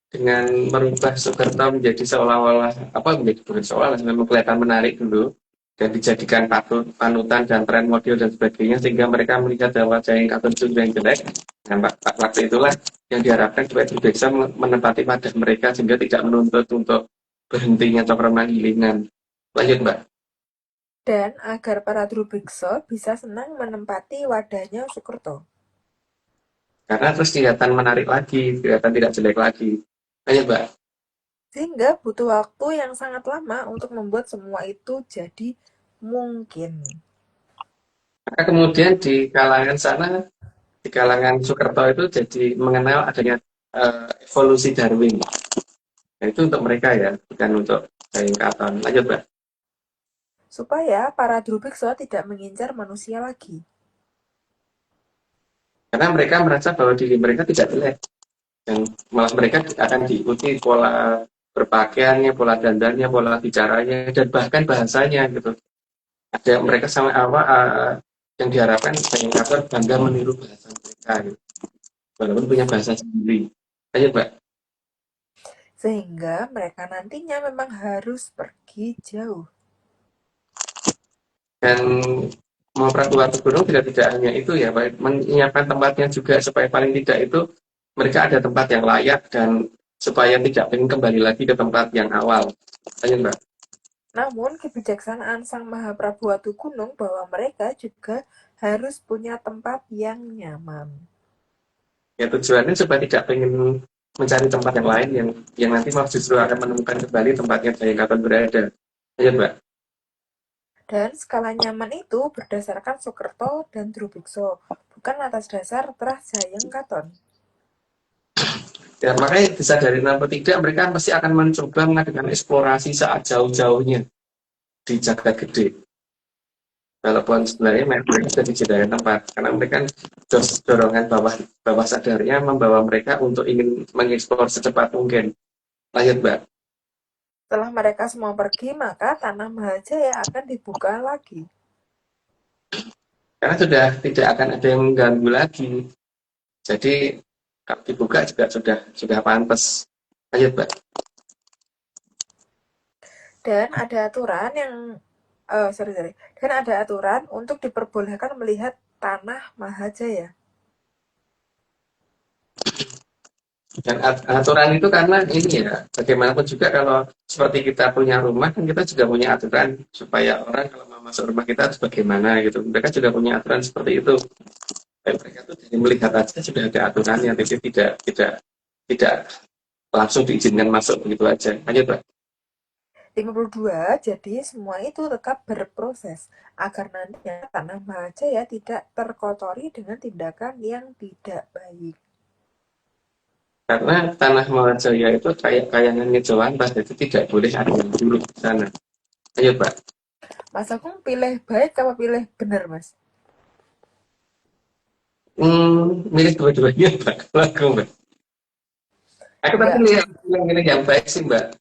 dengan merubah Sukerto menjadi seolah-olah bukan seolah memang kelihatan menarik dulu dan dijadikan panutan dan tren model dan sebagainya sehingga mereka melihat bahwa Jayeng Katon itu yang jelek. Dan waktu itulah yang diharapkan supaya bisa menempati wadah mereka sehingga tidak menuntut untuk berhentinya Cokro Manggilingan. Lanjut Mbak. Dan agar para Drubiksa bisa senang menempati wadahnya Sukerto. Karena terus kelihatan menarik lagi, kelihatan tidak jelek lagi. Lanjut Mbak. Sehingga butuh waktu yang sangat lama untuk membuat semua itu jadi mungkin. Maka kemudian di kalangan Sukerto itu jadi mengenal adanya evolusi Darwin. Nah, itu untuk mereka ya, bukan untuk Jayeng Katon. Lanjut Mbak. Supaya para Drubiksa tidak mengincar manusia lagi. Karena mereka merasa bahwa diri mereka tidak jelek. Dan malah mereka akan diikuti pola berpakaiannya, pola dandannya, pola bicaranya, dan bahkan bahasanya gitu. Ada mereka sama yang diharapkan Jayeng Katon bangga meniru bahasa mereka gitu. Walaupun punya bahasa sendiri. Lanjut Mbak. Sehingga mereka nantinya memang harus pergi jauh. Dan Mahaprabu Watugunung tidak hanya itu ya, menyiapkan tempatnya juga supaya paling tidak itu mereka ada tempat yang layak dan supaya tidak ingin kembali lagi ke tempat yang awal. Lanjut Mbak. Namun kebijaksanaan Sang Mahaprabu Watugunung bahwa mereka juga harus punya tempat yang nyaman. Ya tujuannya supaya tidak pengen mencari tempat yang lain yang nanti malah justru akan menemukan kembali tempatnya Jayang Katon berada. Ayo Mbak. Dan skala nyaman itu berdasarkan Soekerto dan Drubikso, bukan atas dasar Trah Jayeng Katon. Ya, makanya disadari atau tidak, mereka pasti akan mencoba mengadakan eksplorasi saat jauh-jauhnya di jagat gede. Walaupun sebenarnya mereka sudah disediakan tempat, karena mereka dorongan bawah sadarnya membawa mereka untuk ingin mengeksplor secepat mungkin. Lanjut, Mbak. Setelah mereka semua pergi, maka Tanah Mahajaya akan dibuka lagi. Karena sudah tidak akan ada yang mengganggu lagi. Jadi kalau dibuka juga sudah pantas. Lanjut, Mbak. Dan ada aturan yang Dan ada aturan untuk diperbolehkan melihat Tanah Mahajaya. Dan aturan itu karena ini ya, bagaimanapun juga kalau seperti kita punya rumah, kan kita juga punya aturan supaya orang kalau mau masuk rumah kita harus bagaimana gitu. Mereka juga punya aturan seperti itu. Dan mereka tuh dari melihat aja sudah ada aturannya, jadi tidak langsung diizinkan masuk begitu aja. Lanjut, Pak. 52, jadi semua itu tetap berproses agar nantinya Tanah Mahajaya tidak terkotori dengan tindakan yang tidak baik. Karena Tanah Mahajaya itu kayak kayangannya Jawa, jadi tidak boleh ada yang buruk di sana. Ayo, Pak. Mas Agung pilih baik apa pilih benar, Mas? Milih dua-duanya, Mbak. Kalau aku, Mbak. Aku tapi Enggak. milih yang baik sih, Mbak.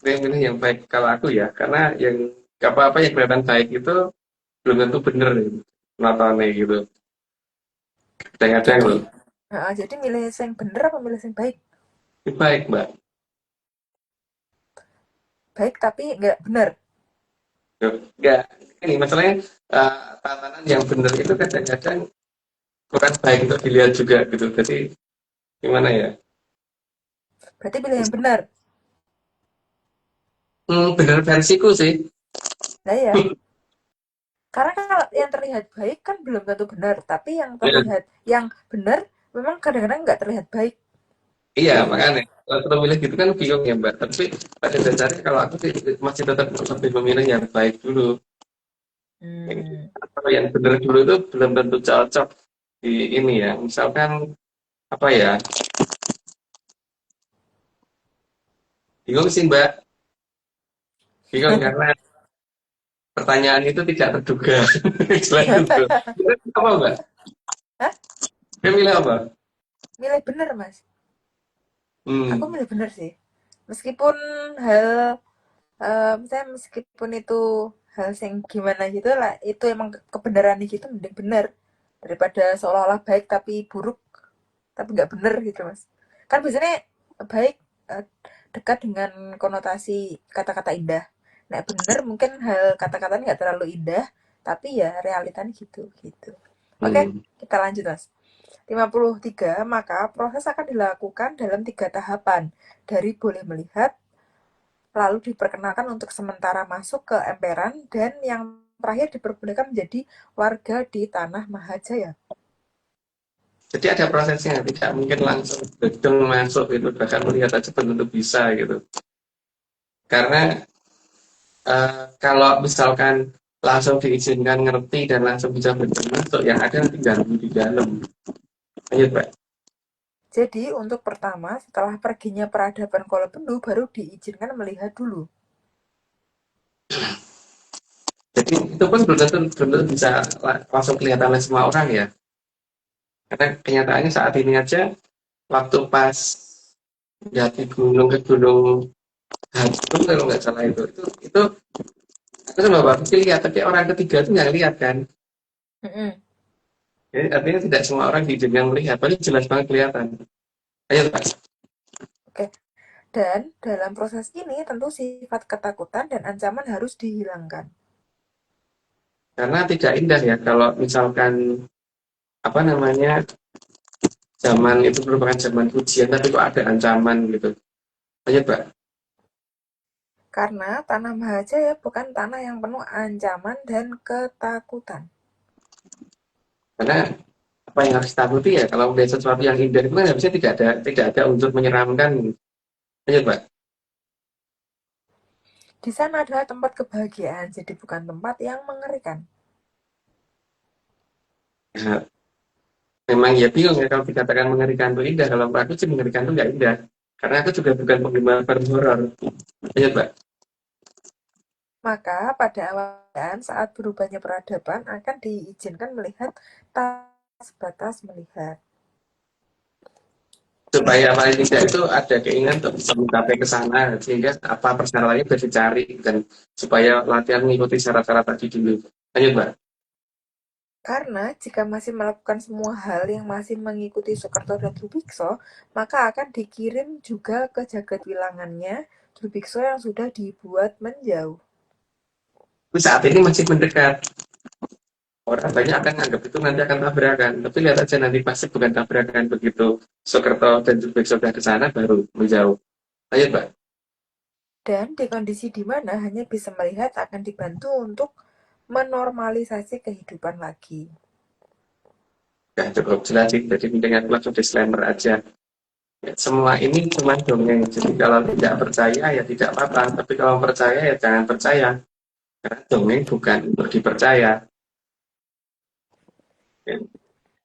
Milih yang baik kalau aku ya, karena yang apa-apa yang kelihatan baik itu belum tentu bener nih, nontonnya gitu. Kadang-kadang Jadi, loh, jadi milih yang benar apa milih yang baik? itu baik, Mbak. Baik tapi enggak benar. Enggak, ini masalahnya tatanan yang bener itu kadang-kadang kurang baik untuk dilihat juga gitu. Jadi gimana ya? Berarti pilih yang benar. Bener versiku sih. Nah ya, karena kalau yang terlihat baik kan belum tentu benar, tapi yang Ya, terlihat yang benar memang kadang-kadang nggak terlihat baik. iya, makanya kalau kita milih gitu kan bingung ya, Mbak. Tapi pada dasarnya kalau aku sih masih tetap lebih memilih yang baik dulu. Kalau yang bener dulu itu belum tentu cocok di ini ya. Misalkan apa ya? Bingung sih, Mbak. Bingung karena pertanyaan itu tidak terduga. Selain itu. Apa, Mbak? Hah? Dia milih apa? Milih benar, Mas. Aku Hmm. milih benar sih. Meskipun hal misalnya meskipun itu hal yang gimana gitu lah, itu emang kebenaran gitu mending benar daripada seolah-olah baik tapi buruk tapi nggak benar gitu, Mas. Kan biasanya baik dekat dengan konotasi kata-kata indah. Nah, benar mungkin hal kata-katanya nggak terlalu indah, tapi ya realitanya gitu gitu. Oke, Hmm. kita lanjut, Mas. 53, maka proses akan dilakukan dalam 3 tahapan. Dari boleh melihat, lalu diperkenalkan untuk sementara masuk ke emperan, dan yang terakhir diperbolehkan menjadi warga di Tanah Mahajaya. Jadi ada prosesnya, tidak mungkin langsung gedung masuk gitu, bahkan melihat aja belum tentu bisa gitu. Karena kalau misalkan langsung diizinkan ngerti dan langsung bisa benar masuk, yang ada nanti ganggu di dalam. Lanjut, Pak. Jadi, untuk pertama, setelah perginya peradaban Kolobendu, baru diizinkan melihat dulu. Jadi itu pun belum tentu bisa langsung kelihatan oleh semua orang ya. Karena kenyataannya saat ini aja, waktu pas dari gunung ke gunung Hagung kalau nggak salah itu aku sama Bapak lihat, tapi orang ketiga itu nggak lihat kan. Jadi artinya tidak semua orang diizinkan melihat, tapi jelas banget kelihatan. Ayo, Pak. Oke. Dan dalam proses ini tentu sifat ketakutan dan ancaman harus dihilangkan. Karena tidak indah ya kalau misalkan apa namanya zaman itu merupakan zaman pujian, tapi kok ada ancaman gitu. Ayo, Pak. Karena Tanah Mahajaya bukan tanah yang penuh ancaman dan ketakutan. Karena apa yang harus ditakuti ya kalau melihat sesuatu yang indah itu kan harusnya tidak ada unsur menyeramkan. Lanjut, Pak. Di sana adalah tempat kebahagiaan, jadi bukan tempat yang mengerikan. Ya, memang ya bingung ya kalau dikatakan mengerikan itu indah. Kalau menurut aku sih mengerikan itu nggak indah. Karena aku juga bukan penggemar film horor. Lanjut, Pak. Maka pada awalnya saat berubahnya peradaban akan diizinkan melihat tanpa sebatas melihat. Supaya paling tidak itu ada keinginan untuk bisa mencapai ke sana sehingga apa persyaratannya bisa dicari dan supaya latihan mengikuti syarat-syarat tadi dulu. Lanjut, Mbak. Karena jika masih melakukan semua hal yang masih mengikuti Soekarto dan Drubikso, maka akan dikirim juga ke jagat wilangannya Drubikso yang sudah dibuat menjauh. Tapi saat ini masih mendekat. Orang banyak akan anggap itu nanti akan tabrakan. Tapi lihat aja nanti pasti bukan tabrakan begitu Soekarto dan Jubek sudah ke sana baru menjauh. Lanjut, Mbak. Dan di kondisi di mana hanya bisa melihat akan dibantu untuk menormalisasi kehidupan lagi. Ya, cukup jelas sih. Jadi dengan langsung disclaimer aja. Ya, semua ini cuma dongeng. Jadi kalau tidak percaya ya tidak apa-apa. Tapi kalau percaya ya jangan percaya. Karena dongeng bukan untuk dipercaya. Ya,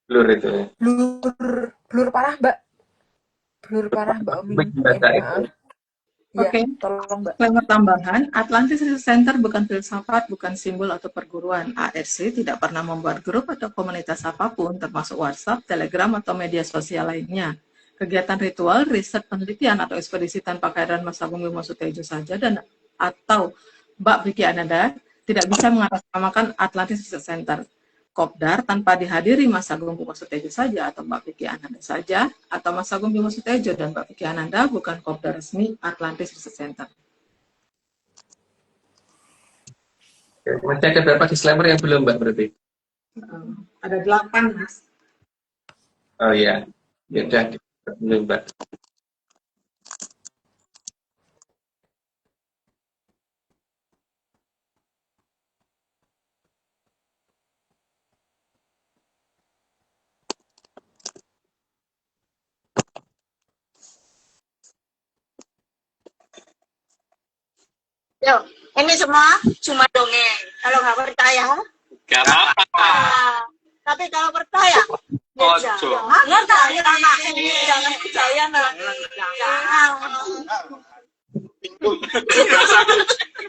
blur itu ya. Blur parah Mbak. Blur parah Mbak Omin. Baca itu. Iya, Oke. tolong Mbak. Disclaimer tambahan, Atlantis Research Center bukan filsafat, bukan simbol atau perguruan. ARC tidak pernah membuat grup atau komunitas apapun, termasuk WhatsApp, Telegram, atau media sosial lainnya. Kegiatan ritual, riset, penelitian, atau ekspedisi tanpa kehadiran Mas Agung Bimo Sutioso saja dan atau Mbak Vicky Ananda tidak bisa mengatasnamakan Atlantis Research Center. Kopdar tanpa dihadiri Mas Agung Bimo Sutioso saja atau Mbak Vicky Ananda saja atau Mas Agung Bimo Sutioso dan Mbak Vicky Ananda bukan kopdar resmi Atlantis Research Center. Masih ada berapa disclaimer yang belum, Mbak, berarti? Ada 8, Mas. Oh iya, ya udah belum, Mbak. Yo, ini semua cuma dongeng. Kalau nggak percaya, Gak apa-apa. tapi kalau percaya, ya jangan percaya nanti, jangan percaya nanti, jangan.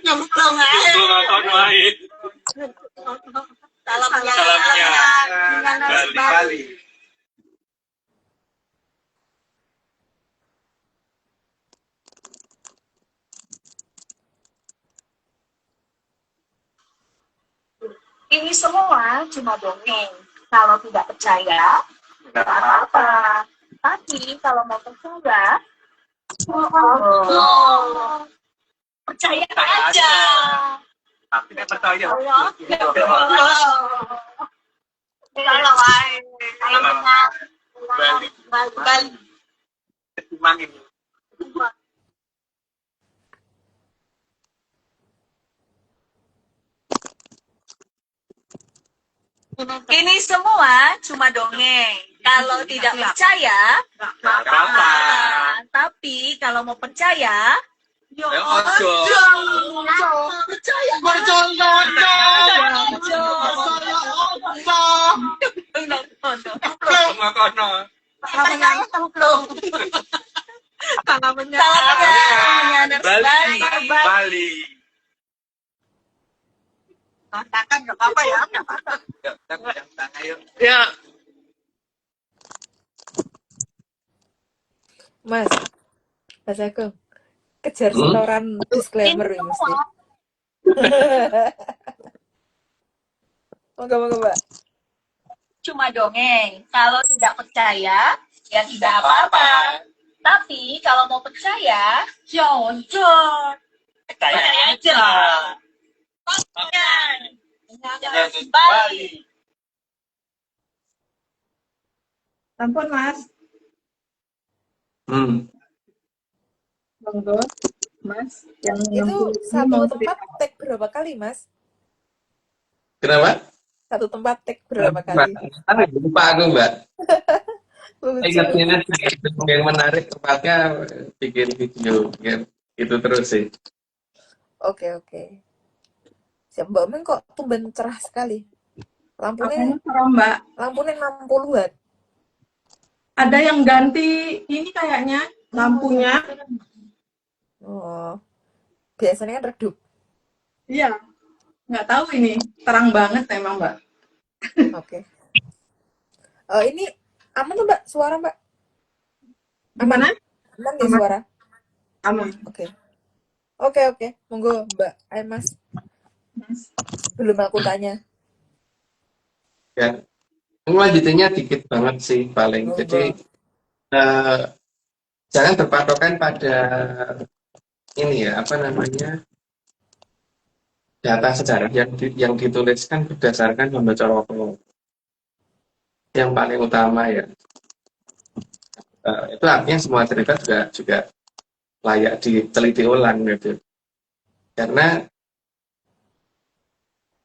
Nyemplung aja. Salamnya. Bali. Ini semua cuma dongeng. Kalau tidak percaya, tidak apa-apa. Tapi kalau mau percaya, percaya aja. Tapi tidak percaya. Kalau menang, Bali. Ini semua cuma dongeng. Kalau tidak percaya, nggak apa-apa. Tapi kalau mau percaya, Bali. katakan nggak apa-apa ya. Ya. Mas Agung, kejar setoran disclaimer ini mesti. Moga-moga Mbak. Cuma dongeng. Kalau tidak percaya, ya tidak apa-apa. Tapi kalau mau percaya, jujur. Percaya aja. Bali. Ampun, Mas. Monggo, Mas. Yang Itu 60 ini mau satu tempat take berapa kali Mas? Kenapa? Satu tempat take berapa Mbak, kali? lupa aku Mbak. Lucu. Ingatnya itu yang menarik tempatnya bikin video ya, itu terus sih. Oke, oke. Siap, Mbak Ming kok tumben cerah sekali. Lampunya Apanya serem, Mbak? lampunya 60 watt. Ada yang ganti ini kayaknya lampunya. Oh, biasanya kan redup. Iya, nggak tahu ini. Terang banget emang, Mbak. Oke. Ini aman tuh Mbak suara Mbak? Aman. Gimana? Aman ya Aman. suara? Aman. Oke. Oke, oke. Monggo Mbak. Ayo Mas. Belum aku tanya. Ya, lanjutannya dikit banget sih paling. Jadi Monggo. eh, jangan berpatokan pada ini ya apa namanya data sejarah yang dituliskan berdasarkan membaca rokok yang paling utama ya. Itu artinya semua cerita juga layak diteliti ulang gitu. Karena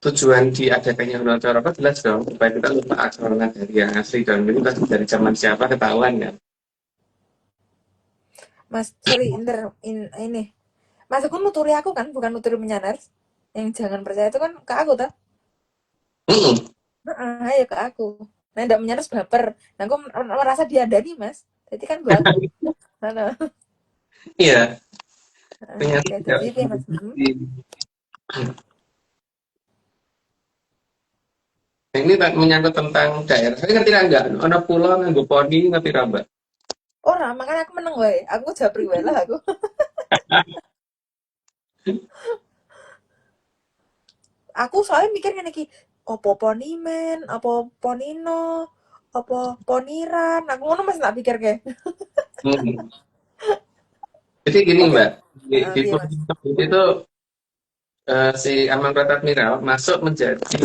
tujuan diadakannya membaca rokok jelas dong supaya kita lupa aksara dari yang asli dong. Ini udah dari zaman siapa ketahuan kan. Mas, sorry, ini. Mas, aku nuturi aku kan, bukan nuturi menyanar. Yang jangan percaya itu kan ke aku, tak? Mm-mm. Ayo ke aku. Nah, tidak menyanar baper. Nah, aku merasa diadani, Mas. Jadi kan buat aku. Mana? Iya, ternyata Oke, tidak jadi kayak Mas. Nah, ini menyangkut tentang daerah. Tapi ngerti enggak? Ono pulau nganggo poni ngerti ra, Mbak? Orang, makanya aku meneng wae. Aku japri wae lah aku. Aku soalnya mikir ngene iki, opo ponimen, opo ponino, opo poniran. Aku ngono Mas tak pikir kayak. Hmm. Jadi gini, Oke. Mbak. Di Piye, pulau Mas? tersebut itu si Amang Admiral masuk menjadi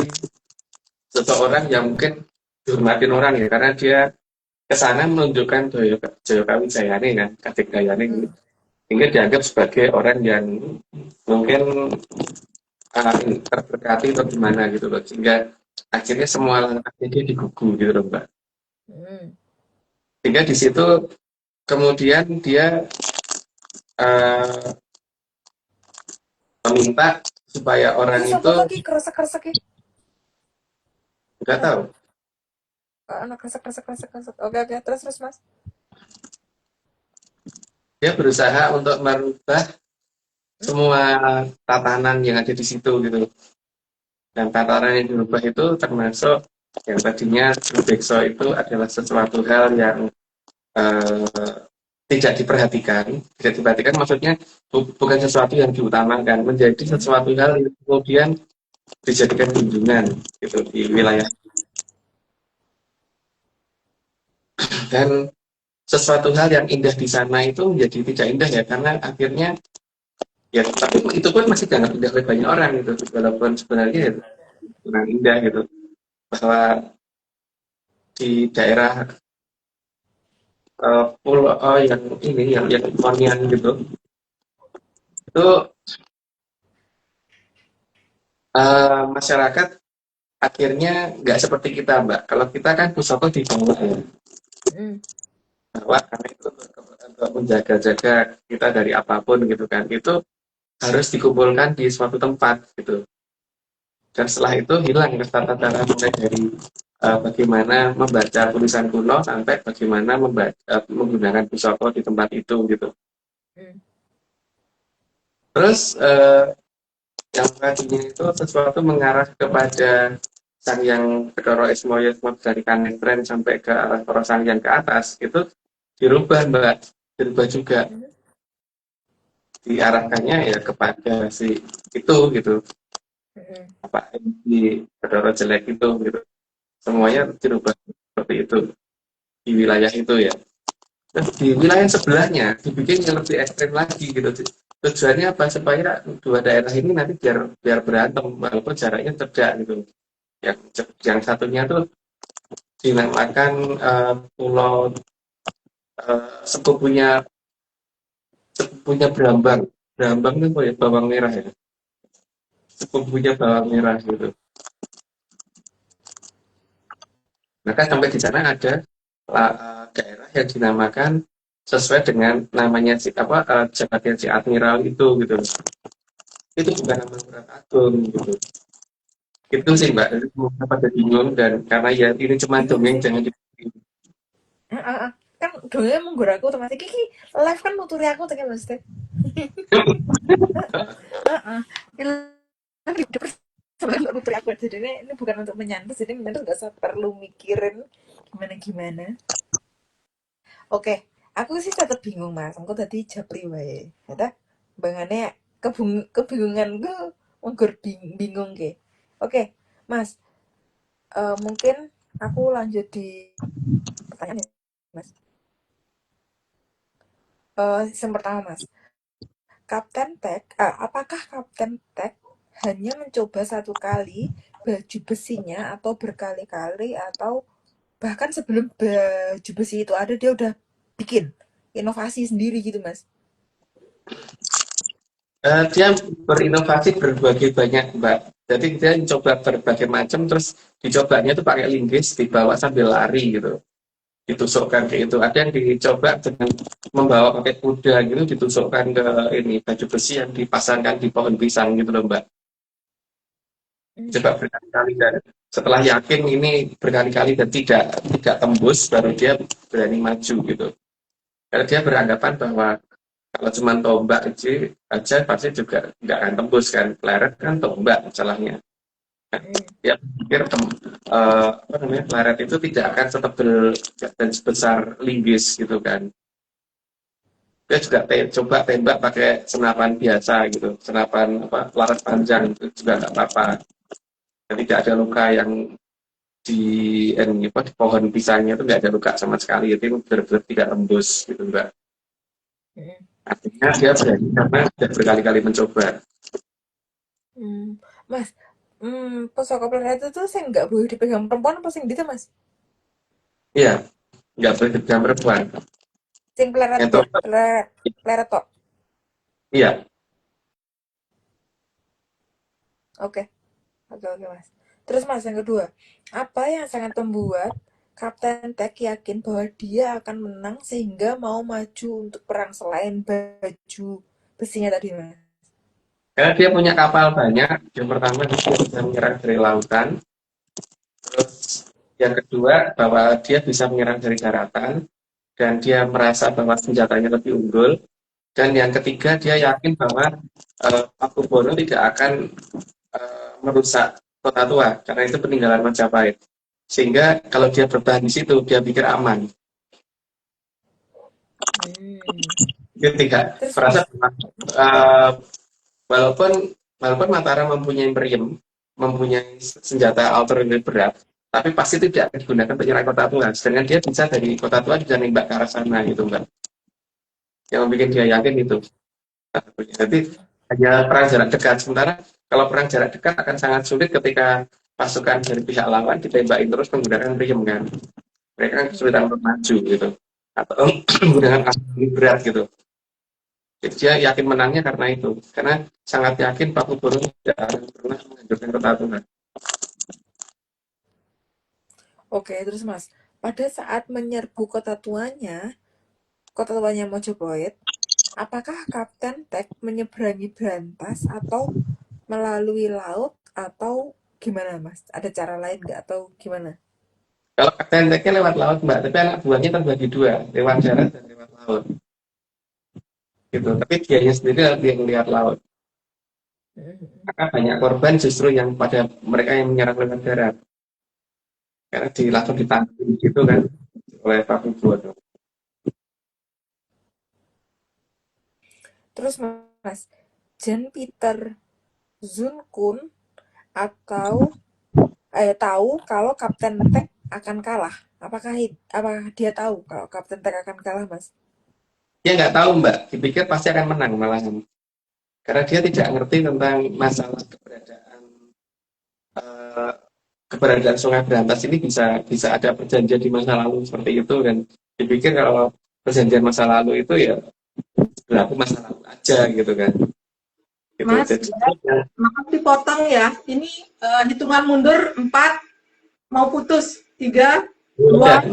seseorang yang mungkin dihormatin orang ya karena dia ke sana menunjukkan Joyo Kawijayane kan, Kadek Dayane gitu. Hmm. Sehingga dianggap sebagai orang yang mungkin terberkati atau gimana gitu loh. Sehingga akhirnya semua langkahnya dia digugu gitu loh, Mbak. Hmm. Sehingga di situ kemudian dia uh, meminta supaya orang Ih, itu sapa lagi kresek-kresek ya? nggak tahu Anak kresek-kresek. Oke, oke. Terus Mas. dia berusaha untuk merubah semua tatanan yang ada di situ gitu. Dan tatanan yang dirubah itu termasuk yang tadinya Bekso itu adalah sesuatu hal yang uh, tidak diperhatikan. Tidak diperhatikan maksudnya bukan sesuatu yang diutamakan, menjadi sesuatu hal yang kemudian dijadikan kunjungan gitu di wilayah. Dan sesuatu hal yang indah di sana itu menjadi tidak indah ya karena akhirnya ya tapi itu pun masih dianggap indah oleh banyak orang gitu walaupun sebenarnya ya, kurang indah gitu bahwa di daerah pulau yang ini yang Ponian gitu itu masyarakat akhirnya nggak seperti kita Mbak kalau kita kan pusoko di bawah ya bawah karena itu untuk menjaga-jaga kita dari apapun gitu kan itu harus dikumpulkan di suatu tempat gitu dan setelah itu hilang tata-tata mulai dari bagaimana membaca tulisan kuno sampai bagaimana menggunakan pusaka di tempat itu gitu. Terus yang tadinya itu sesuatu mengarah kepada sang yang Bedoro Ismoyo dari kanan tren sampai ke arah para sang yang ke atas itu dirubah Mbak, dirubah juga diarahkannya ya kepada si itu gitu apa di Bedoro jelek itu gitu semuanya dirubah seperti itu di wilayah itu ya. Terus di wilayah sebelahnya dibikin yang lebih ekstrim lagi gitu. Tujuannya apa supaya dua daerah ini nanti biar berantem walaupun jaraknya cedak gitu. Yang satunya tuh dinamakan pulau sepupunya Brambang. Brambang itu ya bawang merah ya. Sepupunya bawang merah gitu. Maka sampai di sana ada daerah yang dinamakan sesuai dengan namanya jabatnya si admiral itu gitu. Itu bukan nama surat agung gitu. Itu sih Mbak, jadi pada bingung dan karena ya ini cuma Bingung dongeng sih. jangan di Kan dongeng menggur aku otomatis iki live kan nuturi aku tekan Mas Teh. Heeh. Live hidup sebelum nuturi aku. Jadi ini bukan untuk menyantai, jadi menyantai nggak usah perlu mikirin gimana-gimana. Oke, aku sih tetap bingung Mas. Aku tadi japri wae. Ya bangane kebingunganku menggur bingung ke. Oke, Mas. Mungkin aku lanjut di pertanyaan ya, Mas. Yang pertama, Mas. Apakah Kapten Tech hanya mencoba satu kali baju besinya atau berkali-kali atau bahkan sebelum baju besi itu ada dia udah bikin inovasi sendiri gitu, Mas? Dia berinovasi berbagai banyak Mbak. Jadi dia coba berbagai macam terus dicobanya itu pakai linggis dibawa sambil lari gitu. Ditusukkan ke itu. Ada yang dicoba dengan membawa pakai kuda gitu ditusukkan ke ini baju besi yang dipasangkan di pohon pisang gitu loh Mbak. Coba berkali-kali dan setelah yakin ini berkali-kali dan tidak tembus baru dia berani maju gitu. Karena dia beranggapan bahwa kalau cuma tombak aja pasti juga nggak akan tembus kan. Pleret kan tombak masalahnya. Dia pikir pleret itu tidak akan setebal dan sebesar linggis gitu kan. Dia juga coba tembak pakai senapan biasa gitu, senapan laras panjang itu juga nggak apa-apa. Dan tidak ada luka yang di pohon pisangnya itu nggak ada luka sama sekali, itu benar-benar tidak tembus gitu Mbak. Artinya dia berani karena sudah berkali-kali mencoba. Mas, pesawat pleret itu saya nggak boleh dipegang perempuan apa sing gitu, Mas? Iya, nggak boleh dipegang perempuan. Sing pleret Itu, pleret tok. iya. Oke, Mas. Terus Mas, yang kedua, apa yang sangat membuat Kapten Tech yakin bahwa dia akan menang sehingga mau maju untuk perang selain baju besinya tadi, Mas? Karena dia punya kapal banyak. Yang pertama dia bisa menyerang dari lautan. Terus yang kedua bahwa dia bisa menyerang dari daratan dan dia merasa bahwa senjatanya lebih unggul. Dan yang ketiga dia yakin bahwa Pakubono tidak akan merusak kota tua karena itu peninggalan Majapahit. Sehingga kalau dia bertahan di situ dia pikir aman. Dia tidak merasa walaupun Mataram mempunyai meriam, mempunyai senjata alternatif berat, tapi pasti tidak akan digunakan untuk menyerang kota tua. Sedangkan dia bisa dari kota tua bisa nembak ke arah sana gitu Mbak. Yang membuat dia yakin itu. Jadi hanya perang jarak dekat. Sementara kalau perang jarak dekat akan sangat sulit ketika pasukan dari pihak lawan ditembakin terus menggunakan meriam kan. Mereka kan kesulitan untuk maju gitu. Atau menggunakan amunisi berat gitu. Jadi dia yakin menangnya karena itu. Karena sangat yakin Pakubono tidak akan pernah menghancurkan kota Tuhan. Oke, terus Mas, pada saat menyerbu kota tuanya Mojopahit, apakah Kapten Tech menyeberangi Brantas atau melalui laut atau gimana Mas? Ada cara lain nggak atau gimana? Kalau Kapten Tech-nya lewat laut Mbak, tapi anak buahnya terbagi dua, lewat darat dan lewat laut. Gitu. Tapi dianya sendiri yang lihat laut. Maka banyak korban justru yang pada mereka yang menyerang lewat darat. Karena langsung ditangkap gitu kan oleh Pakubono. Terus Mas, Jan Peter Zunkun atau tahu kalau Kapten Tech akan kalah? Apakah dia tahu kalau Kapten Tech akan kalah, Mas? Dia nggak tahu Mbak, dipikir pasti akan menang malahan. Karena dia tidak ngerti tentang masalah keberadaan Sungai Berantas ini bisa ada perjanjian di masa lalu seperti itu dan dipikir kalau perjanjian masa lalu itu ya berlaku masa lalu aja gitu kan. Gitu. Mas, maaf dipotong ya. Ini hitungan mundur 4 mau putus 3 dua, Udah.